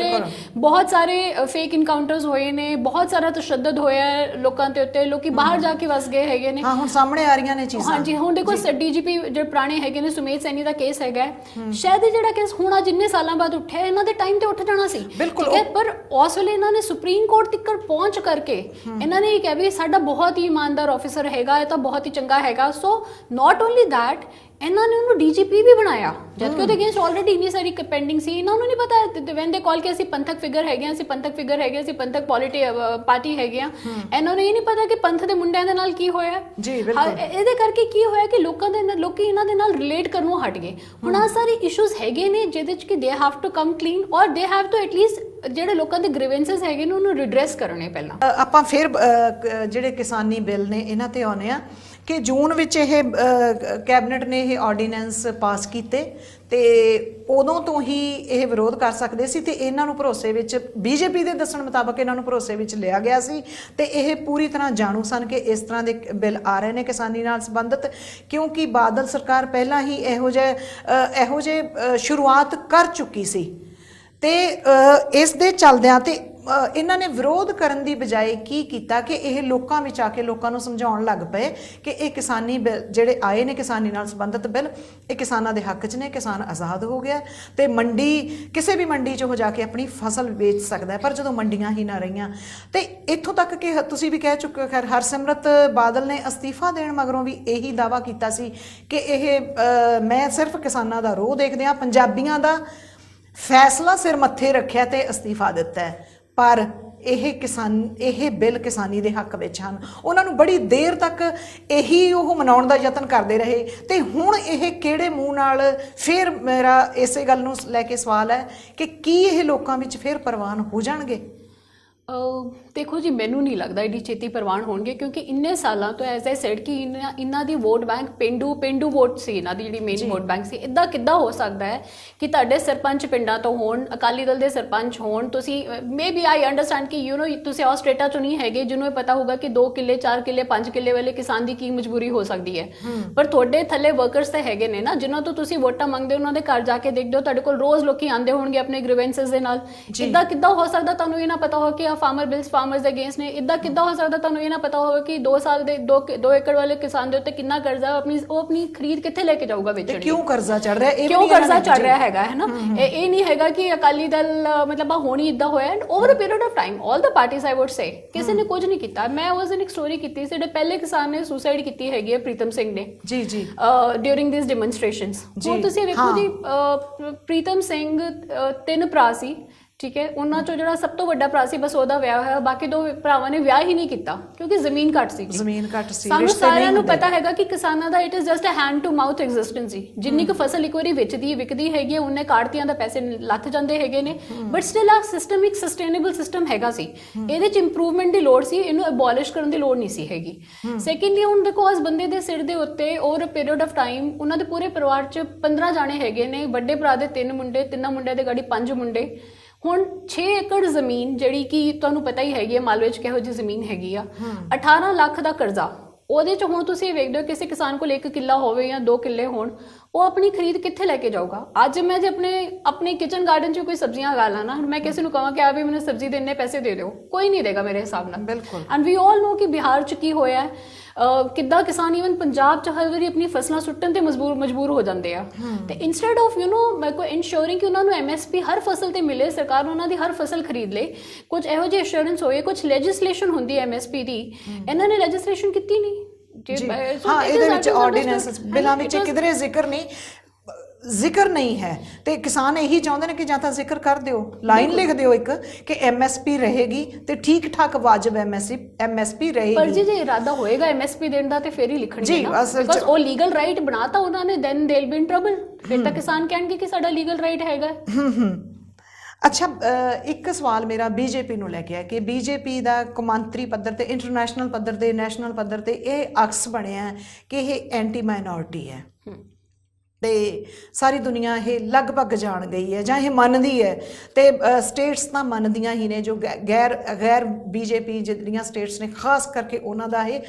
ਬਹੁਤ ਸਾਰੇ ਫੇਕ ਇਨਕਾਊਂਟਰਸ ਹੋਏ ਨੇ, ਬਹੁਤ ਸਾਰਾ ਤਸ਼ੱਦਦ ਹੋਇਆ ਲੋਕਾਂ ਦੇ ਉੱਤੇ, ਲੋਕੀ ਬਾਹਰ ਜਾ ਕੇ ਵਸ ਗਏ ਹੈਗੇ ਨੇ। ਹਾਂ, ਹੁਣ ਸਾਹਮਣੇ ਆ ਰਹੀਆਂ ਨੇ ਚੀਜ਼ਾਂ। ਹਾਂਜੀ, ਹੁਣ ਦੇਖੋ ਡੀਜੀਪੀ ਜਿਹੜੇ ਪੁਰਾਣੇ ਹੈਗੇ ਨੇ, ਸੁਮੇਧ ਸੈਣੀ ਦਾ ਕੇਸ ਹੈਗਾ, ਸ਼ਾਇਦ ਇਹ ਜਿਹੜਾ ਕੇਸ ਹੁਣ ਜਿੰਨੇ ਸਾਲਾਂ ਬਾਅਦ ਉੱਠਿਆ, ਇਹਨਾਂ ਦੇ ਟਾਈਮ ਤੇ ਉੱਠ ਜਾਣਾ ਸੀ, ਠੀਕ ਹੈ, ਪਰ ਉਸ ਵੇਲੇ ਇਹਨਾਂ ਨੇ ਸੁਪਰੀਮ ਕੋਰਟ ਤੱਕ ਪਹੁੰਚ ਕਰਕੇ ਇਹਨਾਂ ਨੇ ਇਹ ਕਿਹਾ ਵੀ ਸਾਡਾ ਬਹੁਤ ਹੀ ਇਮਾਨਦਾਰ ਆਫਿਸਰ ਹੈਗਾ, ਇਹ ਤਾਂ ਬਹੁਤ ਹੀ ਚੰਗਾ ਹੈਗਾ। ਸੋ ਨਾਟ ਓਨਲੀ ਦੈਟ, ਇਹਨਾਂ ਨੇ ਉਹਨੂੰ ਡੀਜੀਪੀ ਵੀ ਬਣਾਇਆ, ਜਦਕਿ ਉਹਦੇ ਅਗੇਂਸਟ ਆਲਰੇਡੀ ਇੰਨੀ ਸਾਰੀ ਪੈਂਡਿੰਗ ਸੀ। ਇਹਨਾਂ ਨੂੰ ਨਹੀਂ ਪਤਾ ਵੈਨ ਦੇ ਕਾਲ ਕਿ ਅਸੀਂ ਪੰਥਕ ਫਿਗਰ ਹੈਗੇ ਹਾਂ, ਅਸੀਂ ਪੰਥਕ ਪਾਰਟੀ ਹੈਗੇ ਹਾਂ, ਇਹਨਾਂ ਨੂੰ ਇਹ ਨਹੀਂ ਪਤਾ ਕਿ ਪੰਥ ਦੇ ਮੁੰਡਿਆਂ ਦੇ ਨਾਲ ਕੀ ਹੋਇਆ। ਇਹਦੇ ਕਰਕੇ ਕੀ ਹੋਇਆ ਕਿ ਲੋਕੀ ਇਹਨਾਂ ਦੇ ਨਾਲ ਰਿਲੇਟ ਕਰਨੋਂ ਹਟ ਗਏ। ਹੁਣ ਆਹ ਸਾਰੇ ਇਸ਼ੂਜ਼ ਹੈਗੇ ਨੇ ਜਿਹਦੇ 'ਚ ਕਿ they have to come clean, ਔਰ ਦੇ ਹੈਵ ਟੂ ਐਟਲੀਸਟ ਜਿਹੜੇ ਲੋਕਾਂ ਦੇ ਗ੍ਰੀਵੈਂਸਸ ਹੈਗੇ ਨੇ ਉਹਨੂੰ ਰਿਡਰੈਸ ਕਰਨੇ ਪਹਿਲਾਂ। ਆਪਾਂ ਫਿਰ ਜਿਹੜੇ ਕਿਸਾਨੀ ਬਿੱਲ ਨੇ ਇਹਨਾਂ ਤੇ ਆਉਂਦੇ ਆ ਕਿ ਜੂਨ ਵਿੱਚ ਇਹ ਕੈਬਨਿਟ ਨੇ ਇਹ ਆਰਡੀਨੈਂਸ ਪਾਸ ਕੀਤੇ, ਤੇ ਉਦੋਂ ਤੋਂ ਹੀ ਇਹ ਵਿਰੋਧ ਕਰ ਸਕਦੇ ਸੀ, ਤੇ ਇਹਨਾਂ ਨੂੰ ਭਰੋਸੇ ਵਿੱਚ, ਬੀਜੇਪੀ ਦੇ ਦੱਸਣ ਮੁਤਾਬਕ ਇਹਨਾਂ ਨੂੰ ਭਰੋਸੇ ਵਿੱਚ ਲਿਆ ਗਿਆ ਸੀ, ਤੇ ਇਹ ਪੂਰੀ ਤਰ੍ਹਾਂ ਜਾਣੂ ਸਨ ਕਿ ਇਸ ਤਰ੍ਹਾਂ ਦੇ ਬਿੱਲ ਆ ਰਹੇ ਨੇ ਕਿਸਾਨੀ ਨਾਲ ਸੰਬੰਧਿਤ, ਕਿਉਂਕਿ ਬਾਦਲ ਸਰਕਾਰ ਪਹਿਲਾਂ ਹੀ ਇਹੋ ਜਿਹੇ ਸ਼ੁਰੂਆਤ ਕਰ ਚੁੱਕੀ ਸੀ। ਤੇ ਇਸ ਦੇ ਚੱਲਦਿਆਂ ਤੇ ਇਹਨਾਂ ਨੇ ਵਿਰੋਧ ਕਰਨ ਦੀ ਬਜਾਏ ਕੀ ਕੀਤਾ ਕਿ ਇਹ ਲੋਕਾਂ ਵਿੱਚ ਆ ਕੇ ਲੋਕਾਂ ਨੂੰ ਸਮਝਾਉਣ ਲੱਗ ਪਏ ਕਿ ਇਹ ਕਿਸਾਨੀ ਬਿੱਲ ਜਿਹੜੇ ਆਏ ਨੇ, ਕਿਸਾਨੀ ਨਾਲ ਸੰਬੰਧਿਤ ਬਿੱਲ, ਇਹ ਕਿਸਾਨਾਂ ਦੇ ਹੱਕ 'ਚ ਨੇ, ਕਿਸਾਨ ਆਜ਼ਾਦ ਹੋ ਗਿਆ, ਤੇ ਕਿਸੇ ਵੀ ਮੰਡੀ 'ਚ ਉਹ ਜਾ ਕੇ ਆਪਣੀ ਫਸਲ ਵੇਚ ਸਕਦਾ ਹੈ। ਪਰ ਜਦੋਂ ਮੰਡੀਆਂ ਹੀ ਨਾ ਰਹੀਆਂ, ਤੇ ਇੱਥੋਂ ਤੱਕ ਕਿ ਤੁਸੀਂ ਵੀ ਕਹਿ ਚੁੱਕੇ ਹੋ, ਖੈਰ ਹਰਸਿਮਰਤ ਬਾਦਲ ਨੇ ਅਸਤੀਫਾ ਦੇਣ ਮਗਰੋਂ ਵੀ ਇਹੀ ਦਾਅਵਾ ਕੀਤਾ ਸੀ ਕਿ ਇਹ ਮੈਂ ਸਿਰਫ ਕਿਸਾਨਾਂ ਦਾ ਰੋਹ ਦੇਖਦੇ ਹਾਂ, ਪੰਜਾਬੀਆਂ ਦਾ ਫੈਸਲਾ ਸਿਰ ਮੱਥੇ ਰੱਖਿਆ ਤੇ ਅਸਤੀਫਾ ਦਿੱਤਾ ਹੈ। ਪਰ ਇਹ ਬਿੱਲ ਕਿਸਾਨੀ ਦੇ ਹੱਕ ਵਿੱਚ ਹਨ। ਉਹਨਾਂ ਨੂੰ ਬੜੀ ਦੇਰ ਤੱਕ ਇਹੀ ਉਹ ਮਨਾਉਣ ਦਾ ਯਤਨ ਕਰਦੇ ਰਹੇ, ਤੇ ਹੁਣ ਇਹ ਕਿਹੜੇ ਮੂੰਹ ਨਾਲ, ਫਿਰ ਮੇਰਾ ਇਸੇ ਗੱਲ ਨੂੰ ਲੈ ਕੇ ਸਵਾਲ ਹੈ ਕਿ ਕੀ ਇਹ ਲੋਕਾਂ ਵਿੱਚ ਫਿਰ ਪ੍ਰਵਾਨ ਹੋ ਜਾਣਗੇ? ਦੇਖੋ ਜੀ, ਮੈਨੂੰ ਨਹੀਂ ਲੱਗਦਾ ਏਡੀ ਛੇਤੀ ਪ੍ਰਵਾਨ ਹੋਣਗੇ, ਕਿਉਂਕਿ ਇੰਨੇ ਸਾਲਾਂ ਤੋਂ ਐਜ਼ ਆਈ ਸੈਡ ਕਿ ਇਹਨਾਂ ਦੀ ਵੋਟ ਬੈਂਕ ਪੇਂਡੂ ਵੋਟ ਸੀ, ਇਹਨਾਂ ਦੀ ਜਿਹੜੀ ਮੇਨ ਵੋਟ ਬੈਂਕ ਸੀ। ਇੱਦਾਂ ਕਿੱਦਾਂ ਹੋ ਸਕਦਾ ਹੈ ਕਿ ਤੁਹਾਡੇ ਸਰਪੰਚ ਪਿੰਡਾਂ ਤੋਂ ਹੋਣ, ਅਕਾਲੀ ਦਲ ਦੇ ਸਰਪੰਚ ਹੋਣ, ਤੁਸੀਂ ਮੇ ਬੀ ਆਈ ਅੰਡਰਸਟੈਂਡ ਕਿ ਤੁਸੀਂ ਉਸ ਸਟੇਟਾਂ 'ਚੋਂ ਨਹੀਂ ਹੈਗੇ ਜਿਹਨੂੰ ਇਹ ਪਤਾ ਹੋਊਗਾ ਕਿ 2 ਕਿੱਲੇ 4 ਕਿੱਲੇ 5 ਕਿੱਲੇ ਵਾਲੇ ਕਿਸਾਨ ਦੀ ਕੀ ਮਜਬੂਰੀ ਹੋ ਸਕਦੀ ਹੈ। ਪਰ ਤੁਹਾਡੇ ਥੱਲੇ ਵਰਕਰਸ ਤਾਂ ਹੈਗੇ ਨੇ ਨਾ, ਜਿਨ੍ਹਾਂ ਤੋਂ ਤੁਸੀਂ ਵੋਟਾਂ ਮੰਗਦੇ ਹੋ, ਉਹਨਾਂ ਦੇ ਘਰ ਜਾ ਕੇ ਦੇਖਦੇ ਹੋ, ਤੁਹਾਡੇ ਕੋਲ ਰੋਜ਼ ਲੋਕੀ ਆਉਂਦੇ ਹੋਣਗੇ ਆਪਣੇ ਗ੍ਰੀਵੈਂਸਸ ਦੇ ਨਾਲ। ਇੱਦਾਂ ਕਿੱਦਾਂ ਹੋ ਸਕਦਾ ਤੁਹਾਨੂੰ ਇਹ ਨਾ ਪਤਾ ਹੋ ਕਿ ਆ ਫਾਰਮਰ ਬਿਲਸ ਫਾਰਮਰਸ ਦੇ ਅਗੇਂਸਟ ਨੇ? ਇੱਦਾਂ ਕਿੱਦਾਂ ਹੋ ਸਕਦਾ ਤੁਹਾਨੂੰ ਇਹ ਨਾ ਪਤਾ ਹੋਵੇ ਕਿ 2 ਸਾਲ ਦੇ 2 ਏਕੜ ਵਾਲੇ ਕਿਸਾਨ ਦੇ ਉੱਤੇ ਕਿੰਨਾ ਕਰਜ਼ਾ, ਉਹ ਆਪਣੀ ਖਰੀਦ ਕਿੱਥੇ ਲੈ ਕੇ ਜਾਊਗਾ ਵੇਚਣ? ਕਿਉਂ ਕਰਜ਼ਾ ਚੜ ਰਿਹਾ, ਕਿਉਂ ਕਰਜ਼ਾ ਚੜ ਰਿਹਾ ਹੈਗਾ, ਹੈ ਨਾ? ਇਹ ਨਹੀਂ ਹੈਗਾ ਕਿ ਅਕਾਲੀ ਦਲ ਮਤਲਬ ਹੋਣੀ ਇੱਦਾਂ ਹੋਇਆ। And over a period of time all the parties I would say ਕਿਸੇ ਨੇ ਕੁਝ ਨਹੀਂ ਕੀਤਾ। ਮੈਂ ਉਸ ਦਿਨ ਇੱਕ ਸਟੋਰੀ ਕੀਤੀ ਸੀ, ਜਿਹੜੇ ਪਹਿਲੇ ਕਿਸਾਨ ਨੇ ਸੁਸਾਈਡ ਕੀਤੀ ਹੈਗੀ ਹੈ, ਪ੍ਰੀਤਮ ਸਿੰਘ ਨੇ, ਜੀ ਡਿਊਰਿੰਗ ਦਿਸ ਡੈਮੋਨਸਟ੍ਰੇਸ਼ਨਸ। ਹੁਣ ਤੁਸੀਂ ਵੇਖੋ ਜੀ, ਪ੍ਰੀਤਮ ਸਿੰਘ 3 ਭਰਾ ਸੀ, ਠੀਕ ਹੈ, ਉਹਨਾਂ ਚੋਂ ਜਿਹੜਾ ਸਭ ਤੋਂ ਵੱਡਾ ਭਰਾ ਸੀ ਬਸ ਉਹਦਾ ਵਿਆਹ ਹੋਇਆ, ਬਾਕੀ 2 ਭਰਾਵਾਂ ਨੇ ਵਿਆਹ ਹੀ ਨਹੀਂ ਕੀਤਾ ਕਿਉਂਕਿ ਜ਼ਮੀਨ ਘੱਟ ਸੀ। ਸਾਨੂੰ ਸਾਰਿਆਂ ਨੂੰ ਪਤਾ ਹੈਗਾ ਕਿ ਕਿਸਾਨਾਂ ਦਾ it is just a hand to mouth existence ਸੀ। ਜਿੰਨੀ ਕੁ ਫਸਲ ਇੱਕ ਵਾਰੀ ਵਿਕਦੀ ਹੈਗੀ ਹੈ, ਉਹਨੇ ਕਾੜਤੀਆਂ ਦਾ ਪੈਸੇ ਲੱਥ ਜਾਂਦੇ ਹੈਗੇ ਨੇ, ਬਟ ਸਟਿਲ ਆ ਸਿਸਟਮ ਇੱਕ ਸਸਟੇਨੇਬਲ ਸਿਸਟਮ ਹੈਗਾ ਸੀ। ਇਹਦੇ 'ਚ ਇੰਪਰੂਵਮੈਂਟ ਦੀ ਲੋੜ ਸੀ, ਇਹਨੂੰ ਅਬੋਲਿਸ਼ ਕਰਨ ਦੀ ਲੋੜ ਨਹੀਂ ਸੀ ਹੈਗੀ। ਸੈਕੰਡਲੀ, ਹੁਣ ਦੇਖੋ ਉਸ ਬੰਦੇ ਦੇ ਸਿਰ ਦੇ ਉੱਤੇ over a period of time ਉਹਨਾਂ ਦੇ ਪੂਰੇ ਪਰਿਵਾਰ 'ਚ 15 ਜਾਣੇ ਹੈਗੇ ਨੇ, ਵੱਡੇ ਭਰਾ ਦੇ 3 ਮੁੰਡੇ, 3 ਮੁੰਡਿਆਂ ਦੇ ਗਾੜੀ 5 ਮੁੰਡੇ। ਹੁਣ 6 ਏਕੜ ਜ਼ਮੀਨ, ਜਿਹੜੀ ਕਿ ਤੁਹਾਨੂੰ ਪਤਾ ਹੀ ਹੈਗੀ ਹੈ ਮਾਲਵੇ 'ਚ ਕਿਹੋ ਜਿਹੀ ਜ਼ਮੀਨ ਹੈਗੀ ਆ, 18 ਲੱਖ ਦਾ ਕਰਜ਼ਾ, ਉਹਦੇ 'ਚ ਹੁਣ ਤੁਸੀਂ ਵੇਖਦੇ ਹੋ ਕਿਸੇ ਕਿਸਾਨ ਕੋਲ 1 ਕਿੱਲਾ ਹੋਵੇ ਜਾਂ 2 ਕਿੱਲੇ ਹੋਣ, ਉਹ ਆਪਣੀ ਖਰੀਦ ਕਿੱਥੇ ਲੈ ਕੇ ਜਾਊਗਾ? ਅੱਜ ਮੈਂ ਜੇ ਆਪਣੇ ਕਿਚਨ ਗਾਰਡਨ 'ਚ ਕੋਈ ਸਬਜ਼ੀਆਂ ਲਗਾ ਲਾਂ ਨਾ, ਮੈਂ ਕਿਸੇ ਨੂੰ ਕਹਾਂ ਕਿ ਆ ਵੀ ਮੈਨੂੰ ਸਬਜ਼ੀ ਦੇ ਇੰਨੇ ਪੈਸੇ ਦੇ ਦਿਓ, ਕੋਈ ਨਹੀਂ ਦੇਗਾ ਮੇਰੇ ਹਿਸਾਬ ਨਾਲ। ਬਿਲਕੁਲ। ਐਂਡ ਵੀ ਆਲ ਨੋ ਕਿ ਬਿਹਾਰ 'ਚ ਕੀ ਹੋਇਆ, ਕਿੱਦਾਂ ਕਿਸਾਨ ਈਵਨ ਪੰਜਾਬ 'ਚ ਹਰ ਵਾਰੀ ਆਪਣੀ ਫਸਲਾਂ ਸੁੱਟਣ ਤੇ ਮਜਬੂਰ ਹੋ ਜਾਂਦੇ ਆ। ਤੇ ਇੰਸਟੈਡ ਆਫ ਇੰਸ਼ੋਰਿੰਗ ਕਿ ਉਹਨਾਂ ਨੂੰ MSP ਹਰ ਫਸਲ ਤੇ ਮਿਲੇ, ਸਰਕਾਰ ਉਹਨਾਂ ਦੀ ਹਰ ਫਸਲ ਖਰੀਦ ਲੇ, ਕੁਝ ਇਹੋ ਜਿਹੇ ਇੰਸ਼ੋਰੈਂਸ ਹੋਏ, ਕੁਝ ਲੈਜਿਸਲੇਸ਼ਨ ਹੁੰਦੀ ਹੈ MSP ਦੀ, ਇਹਨਾਂ ਨੇ ਲੈਜਿਸਲੇਸ਼ਨ ਕੀਤੀ ਨਹੀਂ। ਹਾਂ, ਇਹਦੇ ਵਿੱਚ ਆਰਡੀਨੈਂਸ ਬਿਲਾਂ ਵਿੱਚ ਕਿਧਰੇ ਜ਼ਿਕਰ ਨਹੀਂ ਹੈ, ਤੇ ਕਿਸਾਨ ਇਹੀ ਚਾਹੁੰਦੇ ਨੇ ਕਿ ਜਾਂ ਤਾਂ ਜ਼ਿਕਰ ਕਰ ਦਿਓ, ਲਾਈਨ ਲਿਖ ਦਿਓ ਇੱਕ ਕਿ MSP ਰਹੇਗੀ ਤੇ ਠੀਕ ਠਾਕ ਵਾਜਬ MSP ਰਹੇਗੀ। ਪਰ ਜੀ ਜੇ ਇਰਾਦਾ ਹੋਏਗਾ MSP ਦੇਣ ਦਾ ਤੇ ਫੇਰ ਹੀ ਲਿਖਣਗੇ ਨਾ, ਬਿਕਾਜ਼ ਉਹ ਲੀਗਲ ਰਾਈਟ ਬਣਾਤਾ ਉਹਨਾਂ ਨੇ, then they will be in trouble. ਫਿਰ ਤਾਂ ਕਿਸਾਨ ਕਹਿਣਗੇ ਕਿ ਸਾਡਾ ਲੀਗਲ ਰਾਈਟ ਹੈਗਾ। ਅੱਛਾ, ਇੱਕ ਸਵਾਲ ਮੇਰਾ BJP ਨੂੰ ਲੈ ਕੇ ਹੈ ਕਿ BJP ਦਾ ਕੌਮਾਂਤਰੀ ਪੱਧਰ ਤੇ, ਇੰਟਰਨੈਸ਼ਨਲ ਪੱਧਰ ਤੇ, ਨੈਸ਼ਨਲ ਪੱਧਰ ਤੇ ਇਹ ਅਕਸ ਬਣਿਆ ਕਿ ਇਹ ਐਂਟੀ ਮਾਈਨੋਰਿਟੀ ਹੈ ਤੇ ਸਾਰੀ ਦੁਨੀਆ ਇਹ ਲਗਭਗ ਜਾਣ ਗਈ ਹੈ ਜਾਂ ਇਹ ਮੰਨਦੀ ਹੈ, ਤੇ ਸਟੇਟਸ ਤਾਂ ਮੰਨਦੀਆਂ ਹੀ ਨੇ, ਜੋ ਗੈਰ BJP ਜਿਹੜੀਆਂ ਸਟੇਟਸ ਨੇ, ਖਾਸ ਕਰਕੇ ਉਹਨਾਂ ਦਾ ਇਹ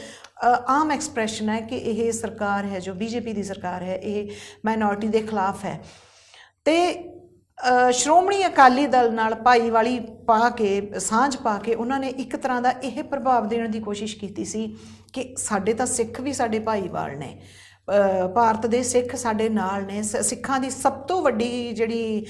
ਆਮ ਐਕਸਪ੍ਰੈਸ਼ਨ ਹੈ ਕਿ ਇਹ ਸਰਕਾਰ ਹੈ, ਜੋ BJP ਦੀ ਸਰਕਾਰ ਹੈ, ਇਹ ਮਾਈਨੋਰਿਟੀ ਦੇ ਖਿਲਾਫ ਹੈ। ਤੇ ਸ਼੍ਰੋਮਣੀ ਅਕਾਲੀ ਦਲ ਨਾਲ ਭਾਈਵਾਲੀ ਪਾ ਕੇ, ਸਾਂਝ ਪਾ ਕੇ, ਉਹਨਾਂ ਨੇ ਇੱਕ ਤਰ੍ਹਾਂ ਦਾ ਇਹ ਪ੍ਰਭਾਵ ਦੇਣ ਦੀ ਕੋਸ਼ਿਸ਼ ਕੀਤੀ ਸੀ ਕਿ ਸਾਡੇ ਤਾਂ ਸਿੱਖ ਵੀ ਸਾਡੇ ਭਾਈਵਾਲ ਨੇ, ਭਾਰਤ ਦੇ ਸਿੱਖ ਸਾਡੇ ਨਾਲ ਨੇ, ਸਿੱਖਾਂ ਦੀ ਸਭ ਤੋਂ ਵੱਡੀ ਜਿਹੜੀ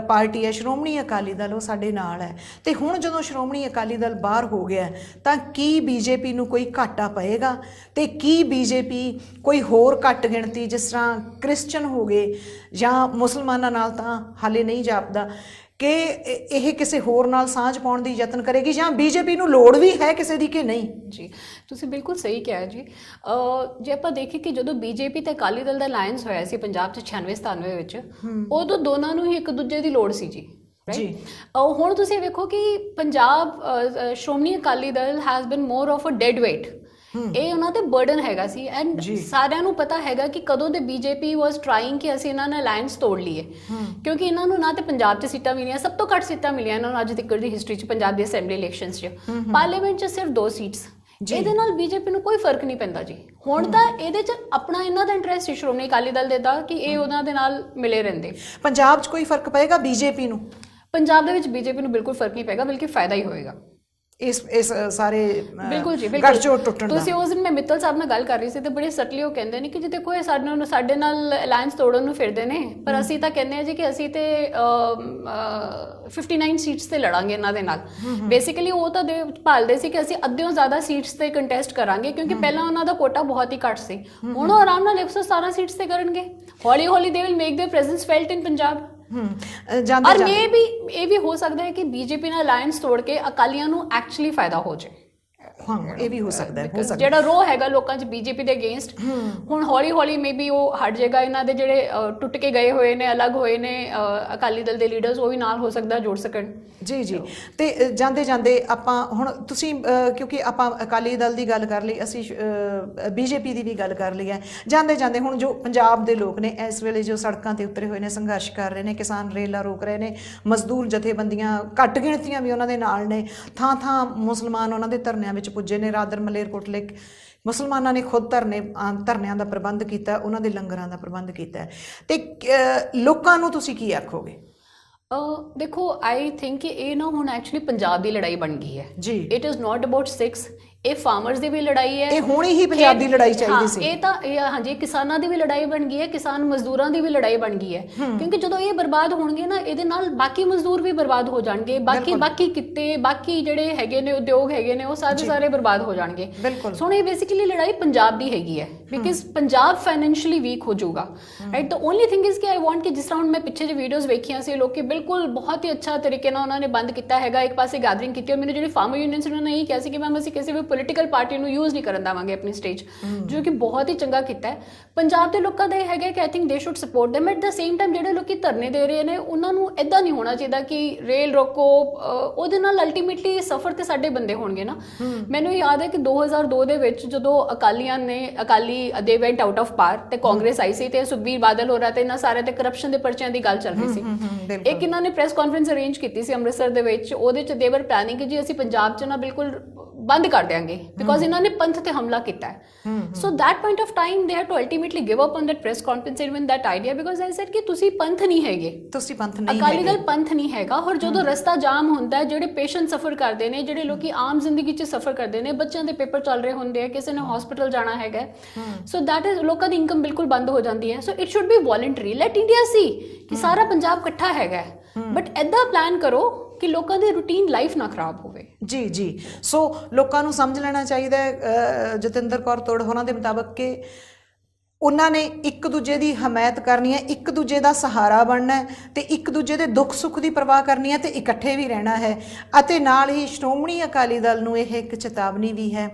ਪਾਰਟੀ ਹੈ ਸ਼੍ਰੋਮਣੀ ਅਕਾਲੀ ਦਲ, ਉਹ ਸਾਡੇ ਨਾਲ ਹੈ। ਤੇ ਹੁਣ ਜਦੋਂ ਸ਼੍ਰੋਮਣੀ ਅਕਾਲੀ ਦਲ ਬਾਹਰ ਹੋ ਗਿਆ ਤਾਂ ਕੀ BJP ਨੂੰ ਕੋਈ ਘਾਟਾ ਪਏਗਾ, ਤੇ ਕੀ BJP ਕੋਈ ਹੋਰ ਘੱਟ ਗਿਣਤੀ ਜਿਸ ਤਰ੍ਹਾਂ ਕ੍ਰਿਸਚਨ ਹੋ ਗਏ ਜਾਂ ਮੁਸਲਮਾਨਾਂ ਨਾਲ ਤਾਂ ਹਾਲੇ ਨਹੀਂ ਜਾਪਦਾ ਕਿ ਇਹ ਕਿਸੇ ਹੋਰ ਨਾਲ ਸਾਂਝ ਪਾਉਣ ਦੀ ਯਤਨ ਕਰੇਗੀ, ਜਾਂ BJP ਨੂੰ ਲੋੜ ਵੀ ਹੈ ਕਿਸੇ ਦੀ ਕਿ ਨਹੀਂ? ਜੀ, ਤੁਸੀਂ ਬਿਲਕੁਲ ਸਹੀ ਕਿਹਾ ਜੀ। ਜੇ ਆਪਾਂ ਦੇਖੀਏ ਕਿ ਜਦੋਂ BJP ਤੇ ਅਕਾਲੀ ਦਲ ਦਾ ਅਲਾਇੰਸ ਹੋਇਆ ਸੀ ਪੰਜਾਬ 'ਚ 96-97 ਵਿੱਚ, ਉਦੋਂ ਦੋਨਾਂ ਨੂੰ ਹੀ ਇੱਕ ਦੂਜੇ ਦੀ ਲੋੜ ਸੀ ਜੀ। ਹੁਣ ਤੁਸੀਂ ਵੇਖੋ ਕਿ Punjab Shiromani Akali Dal has been more of a dead weight. ਇਹ ਉਹਨਾਂ ਤੇ ਬਰਡਨ ਹੈਗਾ ਸੀ, ਐਂਡ ਸਾਰਿਆਂ ਨੂੰ ਪਤਾ ਹੈਗਾ ਕਿ ਕਦੋਂ ਦੇ BJP ਵਾਸ ਟਰਾਈਂਗ ਕਿ ਅਸੀਂ ਇਹਨਾਂ ਨਾਲ ਅਲਾਇੰਸ ਤੋੜ ਲਈਏ, ਕਿਉਂਕਿ ਇਹਨਾਂ ਨੂੰ ਨਾ ਤੇ ਪੰਜਾਬ 'ਚ ਸੀਟਾਂ ਮਿਲੀਆਂ, ਸਭ ਤੋਂ ਘੱਟ ਸੀਟਾਂ ਮਿਲੀਆਂ ਇਹਨਾਂ ਨੂੰ ਅੱਜ ਤੱਕ ਦੀ ਹਿਸਟਰੀ 'ਚ ਪੰਜਾਬ ਦੀ ਅਸੈਂਬਲੀ ਇਲੈਕਸ਼ਨਸ 'ਚ, ਪਾਰਲੀਮੈਂਟ 'ਚ ਸਿਰਫ 2 ਸੀਟਸ। ਇਹਦੇ ਨਾਲ BJP ਨੂੰ ਕੋਈ ਫਰਕ ਨਹੀਂ ਪੈਂਦਾ ਜੀ। ਹੁਣ ਤਾਂ ਇਹਦੇ 'ਚ ਆਪਣਾ ਇਹਨਾਂ ਦਾ ਇੰਟਰਸਟ ਸੀ ਸ਼੍ਰੋਮਣੀ ਅਕਾਲੀ ਦਲ ਦੇ ਦਾ ਕਿ ਇਹ ਉਹਨਾਂ ਦੇ ਨਾਲ ਮਿਲੇ ਰਹਿੰਦੇ। ਪੰਜਾਬ 'ਚ ਕੋਈ ਫਰਕ ਪਏਗਾ BJP ਨੂੰ? ਪੰਜਾਬ ਦੇ ਵਿੱਚ BJP ਨੂੰ ਬਿਲਕੁਲ ਫਰਕ ਨਹੀਂ ਪਏਗਾ, ਬਲਕਿ ਫਾਇਦਾ ਹੀ ਹੋਏਗਾ ਇਸ ਸਾਰੇ ਬਿਲਕੁਲ ਜੀ, ਗੱਠਜੋੜ ਟੁੱਟਣ ਦਾ। ਤੁਸੀਂ ਉਸ ਦਿਨ ਮੈਂ ਮਿੱਤਲ ਸਾਹਿਬ ਨਾਲ ਗੱਲ ਕਰ ਰਹੀ ਸੀ ਤੇ ਬੜੇ ਸਟਲੀ ਉਹ ਕਹਿੰਦੇ ਨੇ ਕਿ ਜੇ ਦੇਖੋ ਇਹ ਸਾਡੇ ਨਾਲ ਅਲਾਇੰਸ ਤੋੜਨ ਨੂੰ ਫਿਰਦੇ ਨੇ, ਪਰ ਅਸੀਂ ਤਾਂ ਕਹਿੰਦੇ ਹਾਂ ਜੀ ਕਿ ਅਸੀਂ ਤੇ 59 ਸੀਟਸ ਤੇ ਲੜਾਂਗੇ ਇਹਨਾਂ ਦੇ ਨਾਲ। ਬੇਸਿਕਲੀ ਉਹ ਤਾਂ ਭਾਲਦੇ ਸੀ ਕਿ ਅਸੀਂ ਅੱਧਿਓਂ ਜ਼ਿਆਦਾ ਸੀਟਸ ਤੇ ਕੰਟੈਸਟ ਕਰਾਂਗੇ, ਕਿਉਂਕਿ ਪਹਿਲਾਂ ਉਹਨਾਂ ਦਾ ਕੋਟਾ ਬਹੁਤ ਹੀ ਘੱਟ ਸੀ। ਹੁਣ ਉਹ ਆਰਾਮ ਨਾਲ 117 ਸੀਟਸ ਤੇ ਕਰਨਗੇ। ਹੌਲੀ ਹੌਲੀ they will make there presence felt in Punjab. और मे भी ये भी हो सकता है कि BJP ਨਾਲ ਅਲਾਇੰਸ ਤੋੜ ਕੇ ਅਕਾਲੀਆਂ ਨੂੰ ਐਕਚੁਅਲੀ ਫਾਇਦਾ ਹੋ ਜਾਏ। ਹਾਂ ਇਹ ਵੀ ਹੋ ਸਕਦਾ ਹੈ, ਹੋ ਸਕਦਾ ਜਿਹੜਾ ਰੋਹ ਹੈਗਾ ਲੋਕਾਂ 'ਚ ਬੀਜੇਪੀ ਦੇ ਅਗੇਂਸਟ, ਹੁਣ ਹੌਲੀ ਹੌਲੀ ਮੇਬੀ ਉਹ ਹਟ ਜਾਏਗਾ। ਇਹਨਾਂ ਦੇ ਜਿਹੜੇ ਟੁੱਟ ਕੇ ਗਏ ਹੋਏ ਨੇ, ਅਲੱਗ ਹੋਏ ਨੇ ਅਕਾਲੀ ਦਲ ਦੇ ਲੀਡਰਸ, ਉਹ ਵੀ ਨਾਲ ਹੋ ਸਕਦਾ ਜੁੜ ਸਕਣ। ਜੀ ਜੀ ਤੇ ਜਾਂਦੇ ਜਾਂਦੇ ਆਪਾਂ ਹੁਣ ਤੁਸੀਂ ਕਿਉਂਕਿ ਆਪਾਂ ਅਕਾਲੀ ਦਲ ਦੀ ਗੱਲ ਕਰ ਲਈ, ਅਸੀਂ ਬੀਜੇਪੀ ਦੀ ਵੀ ਗੱਲ ਕਰ ਲਈ ਹੈ, ਜਾਂਦੇ ਜਾਂਦੇ ਹੁਣ ਜੋ ਪੰਜਾਬ ਦੇ ਲੋਕ ਨੇ ਇਸ ਵੇਲੇ ਜੋ ਸੜਕਾਂ ਤੇ ਉਤਰੇ ਹੋਏ ਨੇ, ਸੰਘਰਸ਼ ਕਰ ਰਹੇ ਨੇ, ਕਿਸਾਨ ਰੇਲਾਂ ਰੋਕ ਰਹੇ ਨੇ, ਮਜ਼ਦੂਰ ਜਥੇਬੰਦੀਆਂ ਘੱਟ ਗਿਣਤੀਆਂ ਵੀ ਉਹਨਾਂ ਦੇ ਨਾਲ ਨੇ, ਥਾਂ ਥਾਂ ਮੁਸਲਮਾਨ ਉਹਨਾਂ ਦੇ ਧਰਨਿਆਂ ਵਿੱਚ ਪੁੱਜੇ ਨੇ। ਰਾਦਰ ਮਲੇਰਕੋਟਲੇ ਮੁਸਲਮਾਨਾਂ ਨੇ ਖੁਦ ਧਰਨਿਆਂ ਦਾ ਪ੍ਰਬੰਧ ਕੀਤਾ, ਉਹਨਾਂ ਦੇ ਲੰਗਰਾਂ ਦਾ ਪ੍ਰਬੰਧ ਕੀਤਾ। ਤੇ ਲੋਕਾਂ ਨੂੰ ਤੁਸੀਂ ਕੀ ਆਖੋਗੇ? ਦੇਖੋ ਆਈ ਥਿੰਕ ਕਿ ਇਹ ਨਾ ਹੁਣ ਐਕਚੁਅਲੀ ਪੰਜਾਬ ਦੀ ਲੜਾਈ ਬਣ ਗਈ ਹੈ ਜੀ। ਇਟ ਇਜ਼ ਨਾਟ ਅਬਾਊਟ 6, ਇਹ ਫਾਰਮਰਸ ਦੀ ਵੀ ਲੜਾਈ ਹੈ, ਇਹ ਹੋਣੀ ਹੀ ਪੰਜਾਬ ਦੀ ਲੜਾਈ ਚਾਹੀਦੀ ਸੀ। ਇਹ ਤਾਂ ਹਾਂਜੀ ਕਿਸਾਨਾਂ ਦੀ ਵੀ ਲੜਾਈ ਬਣ ਗਈ ਹੈ, ਕਿਸਾਨ ਮਜ਼ਦੂਰਾਂ ਦੀ ਵੀ ਲੜਾਈ ਬਣ ਗਈ ਹੈ, ਕਿਉਂਕਿ ਜਦੋਂ ਇਹ ਬਰਬਾਦ ਹੋਣਗੇ ਨਾ, ਇਹਦੇ ਨਾਲ ਬਾਕੀ ਮਜ਼ਦੂਰ ਵੀ ਬਰਬਾਦ ਹੋ ਜਾਣਗੇ, ਬਾਕੀ ਕਿੱਤੇ, ਬਾਕੀ ਜਿਹੜੇ ਹੈਗੇ ਨੇ ਉਦਯੋਗ ਹੈਗੇ ਨੇ, ਉਹ ਸਾਰੇ ਬਰਬਾਦ ਹੋ ਜਾਣਗੇ। ਸੋ ਇਹ ਬੇਸਿਕਲੀ ਲੜਾਈ ਪੰਜਾਬ ਦੀ ਹੈਗੀ ਹੈ, ਬਿਕਾਜ਼ ਪੰਜਾਬ ਫਾਈਨੈਂਸ਼ੀਅਲੀ ਵੀਕ ਹੋ ਜਾਊਗਾ, right. The only thing is ਕਿ ਆਈ ਵਾਂਟ ਕਿ ਜਿਸ ਤਰ੍ਹਾਂ ਹੁਣ ਮੈਂ ਪਿੱਛੇ ਜਿਹੇ ਵੀਡੀਓਜ਼ ਵੇਖੀਆਂ ਸੀ, ਲੋਕੀ ਬਿਲਕੁਲ ਬਹੁਤ ਹੀ ਅੱਛਾ ਤਰੀਕੇ ਨਾਲ ਉਹਨਾਂ ਨੇ ਬੰਦ ਕੀਤਾ ਹੈਗਾ, ਇੱਕ ਪਾਸੇ ਗੈਦਰਿੰਗ ਕੀਤੀ। ਔਰ ਮੈਨੂੰ ਜਿਹੜੇ ਫਾਰਮਰ ਯੂਨੀਅਨਸ ਉਹਨਾਂ ਨੇ ਇਹ ਕਿਹਾ ਸੀ ਕਿ ਮੈਮ ਅਸੀਂ ਕਿਸੇ ਵੀ ਪੋਲੀਟੀਕਲ ਪਾਰਟੀ ਨੂੰ ਯੂਜ਼ ਨਹੀਂ ਕਰਨ ਦੇਵਾਂਗੇ ਆਪਣੀ ਸਟੇਜ, ਜੋ ਕਿ ਬਹੁਤ ਹੀ ਚੰਗਾ ਕੀਤਾ ਹੈ। ਪੰਜਾਬ ਦੇ ਲੋਕਾਂ ਦਾ ਇਹ ਹੈਗਾ ਕਿ ਆਈ ਥਿੰਕ ਦੇ should support them. At the same time ਜਿਹੜੇ ਲੋਕੀ ਧਰਨੇ ਦੇ ਰਹੇ ਨੇ, ਉਹਨਾਂ ਨੂੰ ਇੱਦਾਂ ਨਹੀਂ ਹੋਣਾ ਚਾਹੀਦਾ ਕਿ ਰੇਲ ਰੋਕੋ, ਉਹਦੇ ਨਾਲ ਅਲਟੀਮੇਟਲੀ ਸਫਰ ਤੇ ਸਾਡੇ ਬੰਦੇ ਹੋਣਗੇ ਨਾ। ਮੈਨੂੰ ਯਾਦ ਹੈ ਕਿ 2002 ਦੇ ਵਿੱਚ ਜਦੋਂ ਅਕਾਲੀ ਦੇ ਵੈਂਟ ਆਊਟ ਆਫ ਪਾਰ ਤੇ ਕਾਂਗਰਸ ਆਈ ਸੀ, ਤੇ ਸੁਖਬੀਰ ਬਾਦਲ ਹੋ ਰਿਹਾ ਤੇ ਇਹਨਾਂ ਸਾਰੇ ਤੇ ਕਰਪਸ਼ਨ ਦੇ ਪਰਚਿਆਂ ਦੀ ਗੱਲ ਚੱਲ ਰਹੀ ਸੀ। ਇੱਕ ਇਹਨਾਂ ਨੇ ਪ੍ਰੈਸ ਕਾਨਫਰੰਸ ਅਰੇਂਜ ਕੀਤੀ ਸੀ ਅੰਮ੍ਰਿਤਸਰ ਦੇ ਵਿੱਚ, ਉਹਦੇ ਚ ਦੇ ਵਰ ਪਲੈਨਿੰਗ ਕਿ ਜੀ ਅਸੀਂ ਪੰਜਾਬ ਚ ਨਾ ਬਿਲਕੁਲ ਬੰਦ ਕਰ ਦਿਆਂਗੇ, ਬਿਕੋਜ਼ ਇਹਨਾਂ ਨੇ ਪੰਥ ਤੇ ਹਮਲਾ ਕੀਤਾ ਹੈ। So that point of time they had to ultimately give up on that press conference even that idea, because I said ਕਿ ਤੁਸੀਂ ਪੰਥ ਨਹੀਂ ਹੈਗੇ, ਤੁਸੀਂ ਪੰਥ ਨਹੀਂ, ਅਕਾਲੀ ਦਲ ਪੰਥ ਨਹੀਂ ਹੈਗਾ। ਔਰ ਜਦੋਂ ਰਸਤਾ ਜਾਮ ਹੁੰਦਾ ਹੈ, ਜਿਹੜੇ ਪੇਸ਼ੈਂਟ ਸਫਰ ਕਰਦੇ ਨੇ, ਜਿਹੜੇ ਲੋਕੀ ਆਮ ਜ਼ਿੰਦਗੀ 'ਚ ਸਫਰ ਕਰਦੇ ਨੇ, ਬੱਚਿਆਂ ਦੇ ਪੇਪਰ ਚੱਲ ਰਹੇ ਹੁੰਦੇ ਆ, ਕਿਸੇ ਨੇ ਹਸਪੀਟਲ ਜਾਣਾ ਹੈਗਾ, ਸੋ ਦੈਟ ਇਜ਼ ਲੋਕਾਂ ਦੀ ਇਨਕਮ ਬਿਲਕੁਲ ਬੰਦ ਹੋ ਜਾਂਦੀ ਹੈ। So it should be voluntary, let India see ਕਿ ਸਾਰਾ ਪੰਜਾਬ ਇਕੱਠਾ ਹੈਗਾ, ਬਟ ਏਦਾਂ ਪਲਾਨ ਕਰੋ ਕਿ ਲੋਕਾਂ ਦੀ ਰੂਟੀਨ ਲਾਈਫ ਨਾ ਖਰਾਬ ਹੋਵੇ। ਜੀ ਸੋ ਲੋਕਾਂ ਨੂੰ ਸਮਝ ਲੈਣਾ ਚਾਹੀਦਾ ਹੈ ਜਤਿੰਦਰ ਕੌਰ ਤੋੜ ਹੋਰਾਂ ਦੇ ਮੁਤਾਬਕ ਕਿ ਉਹਨਾਂ ਨੇ ਇੱਕ ਦੂਜੇ ਦੀ ਹਮਾਇਤ ਕਰਨੀ ਹੈ, ਇੱਕ ਦੂਜੇ ਦਾ ਸਹਾਰਾ ਬਣਨਾ ਹੈ, ਤੇ ਇੱਕ ਦੂਜੇ ਦੇ ਦੁੱਖ ਸੁੱਖ ਦੀ ਪਰਵਾਹ ਕਰਨੀ ਹੈ, ਤੇ ਇਕੱਠੇ ਵੀ ਰਹਿਣਾ ਹੈ। ਅਤੇ ਨਾਲ ਹੀ ਸ਼੍ਰੋਮਣੀ ਅਕਾਲੀ ਦਲ ਨੂੰ ਇਹ ਇੱਕ ਚੇਤਾਵਨੀ ਵੀ ਹੈ,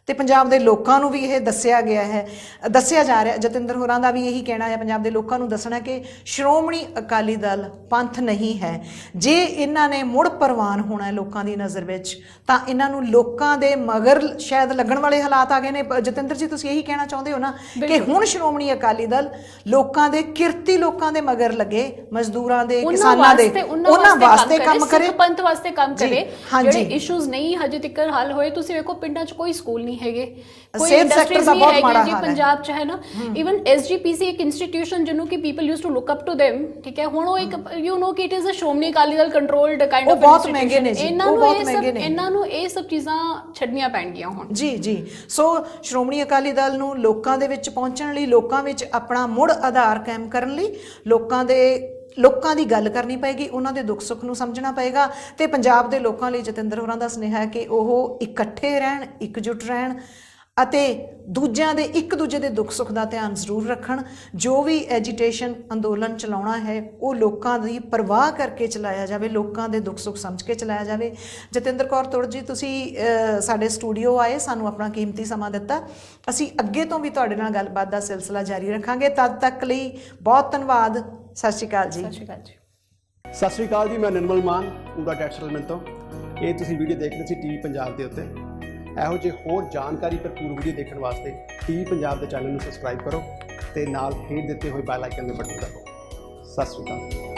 ਤੇ ਪੰਜਾਬ ਦੇ ਲੋਕਾਂ ਨੂੰ ਵੀ ਇਹ ਦੱਸਿਆ ਜਾ ਰਿਹਾ। ਜਤਿੰਦਰ ਹੋਰਾਂ ਦਾ ਵੀ ਇਹੀ ਕਹਿਣਾ ਹੈ, ਪੰਜਾਬ ਦੇ ਲੋਕਾਂ ਨੂੰ ਦੱਸਣਾ ਕਿ ਸ਼੍ਰੋਮਣੀ ਅਕਾਲੀ ਦਲ ਪੰਥ ਨਹੀਂ ਹੈ। ਜੇ ਇਹਨਾਂ ਨੇ ਮੁੜ ਪ੍ਰਵਾਨ ਹੋਣਾ ਹੈ ਲੋਕਾਂ ਦੀ ਨਜ਼ਰ ਵਿੱਚ, ਤਾਂ ਇਹਨਾਂ ਨੂੰ ਲੋਕਾਂ ਦੇ ਮਗਰ ਸ਼ਾਇਦ ਲੱਗਣ ਵਾਲੇ ਹਾਲਾਤ ਆ ਗਏ ਨੇ। ਜਤਿੰਦਰ ਜੀ ਤੁਸੀਂ ਇਹੀ ਕਹਿਣਾ ਚਾਹੁੰਦੇ ਹੋ ਨਾ ਕਿ ਹੁਣ ਸ਼੍ਰੋਮਣੀ ਅਕਾਲੀ ਦਲ ਲੋਕਾਂ ਦੇ ਕਿਰਤੀ ਲੋਕਾਂ ਦੇ ਮਗਰ ਲੱਗੇ, ਮਜ਼ਦੂਰਾਂ ਦੇ, ਕਿਸਾਨਾਂ ਦੇ, ਉਹਨਾਂ ਵਾਸਤੇ ਕੰਮ ਕਰੇ, ਪੰਥ ਵਾਸਤੇ ਕੰਮ ਕਰੇ। ਜਿਹੜੇ ਇਸ਼ੂਜ਼ ਨਹੀਂ ਹਜੇ ਤੱਕ ਹੱਲ ਹੋਏ, ਤੁਸੀਂ ਵੇਖੋ ਪਿੰਡਾਂ 'ਚ ਕੋਈ ਸਕੂਲ ਨਹੀਂ ਹੈਗੇ, ਕੋਈ ਇੰਡਸਟਰੀਜ਼ ਨਹੀਂ ਹੈਗੀ ਜੀ ਪੰਜਾਬ 'ਚ, ਹੈ ਨਾ। ਇਵਨ SGPC ਇੱਕ ਇੰਸਟੀਟਿਊਸ਼ਨ ਜਿਹਨੂੰ ਕਿ people use to look up to them, ਠੀਕ ਹੈ, ਹੁਣ ਉਹ ਇੱਕ ਯੂ ਨੋ ਕਿ it is a Shiromani Akali Dal controlled kind of ਬਹੁਤ ਮਹਿੰਗੇ ਨੇ ਜੀ, ਇਹਨਾਂ ਨੂੰ ਇਹ ਸਭ ਚੀਜ਼ਾਂ ਛੱਡਣੀਆਂ ਪੈਣਗੀਆਂ ਹੁਣ। ਜੀ ਸੋ ਸ਼੍ਰੋਮਣੀ ਅਕਾਲੀ ਦਲ ਨੂੰ ਲੋਕਾਂ ਦੇ ਵਿੱਚ ਪਹੁੰਚਣ ਲਈ, ਲੋਕਾਂ ਵਿੱਚ ਆਪਣਾ ਮੁੜ ਆਧਾਰ ਕਾਇਮ ਕਰਨ ਲਈ ਲੋਕਾਂ ਦੀ ਗੱਲ ਕਰਨੀ ਪਏਗੀ, ਉਹਨਾਂ ਦੇ ਦੁੱਖ ਸੁੱਖ ਨੂੰ ਸਮਝਣਾ ਪਏਗਾ। ਤੇ ਪੰਜਾਬ ਦੇ ਲੋਕਾਂ ਲਈ ਜਤਿੰਦਰ ਹੋਰਾਂ ਦਾ ਸੁਨੇਹਾ ਹੈ ਕਿ ਉਹ ਇਕੱਠੇ ਰਹਿਣ, ਇਕਜੁੱਟ ਰਹਿਣ, ਅਤੇ ਇੱਕ ਦੂਜੇ ਦੇ ਦੁੱਖ ਸੁੱਖ ਦਾ ਧਿਆਨ ਜ਼ਰੂਰ ਰੱਖਣ। ਜੋ ਵੀ ਐਜੀਟੇਸ਼ਨ ਅੰਦੋਲਨ ਚਲਾਉਣਾ ਹੈ, ਉਹ ਲੋਕਾਂ ਦੀ ਪਰਵਾਹ ਕਰਕੇ ਚਲਾਇਆ ਜਾਵੇ, ਲੋਕਾਂ ਦੇ ਦੁੱਖ ਸੁੱਖ ਸਮਝ ਕੇ ਚਲਾਇਆ ਜਾਵੇ। ਜਤਿੰਦਰ ਕੌਰ ਤੋੜ ਜੀ, ਤੁਸੀਂ ਸਾਡੇ ਸਟੂਡੀਓ ਆਏ, ਸਾਨੂੰ ਆਪਣਾ ਕੀਮਤੀ ਸਮਾਂ ਦਿੱਤਾ। ਅਸੀਂ ਅੱਗੇ ਤੋਂ ਵੀ ਤੁਹਾਡੇ ਨਾਲ ਗੱਲਬਾਤ ਦਾ ਸਿਲਸਿਲਾ ਜਾਰੀ ਰੱਖਾਂਗੇ। ਤਦ ਤੱਕ ਲਈ ਬਹੁਤ ਧੰਨਵਾਦ। ਸਤਿ ਸ਼੍ਰੀ ਅਕਾਲ ਜੀ। ਸਤਿ ਸ਼੍ਰੀ ਅਕਾਲ ਜੀ। ਮੈਂ ਨਿਰਮਲ ਮਾਨ ਪੂਰਾ ਟੈਕਸਟਾਈਲ ਤੋਂ। ਇਹ ਤੁਸੀਂ ਵੀਡੀਓ ਦੇਖ ਰਹੇ ਸੀ TV ਪੰਜਾਬ ਦੇ ਉੱਤੇ। ਇਹੋ ਜਿਹੇ ਹੋਰ ਜਾਣਕਾਰੀ ਭਰਪੂਰ ਵੀਡੀਓ ਦੇਖਣ ਵਾਸਤੇ TV ਪੰਜਾਬ ਦੇ ਚੈਨਲ ਨੂੰ ਸਬਸਕ੍ਰਾਈਬ ਕਰੋ ਤੇ ਨਾਲ ਹੇਠ ਦਿੱਤੇ ਹੋਏ ਬੈਲ ਆਈਕਨ ਦੇ ਬਟਨ ਦਬਾਓ। ਸਤਿ ਸ਼੍ਰੀ ਅਕਾਲ।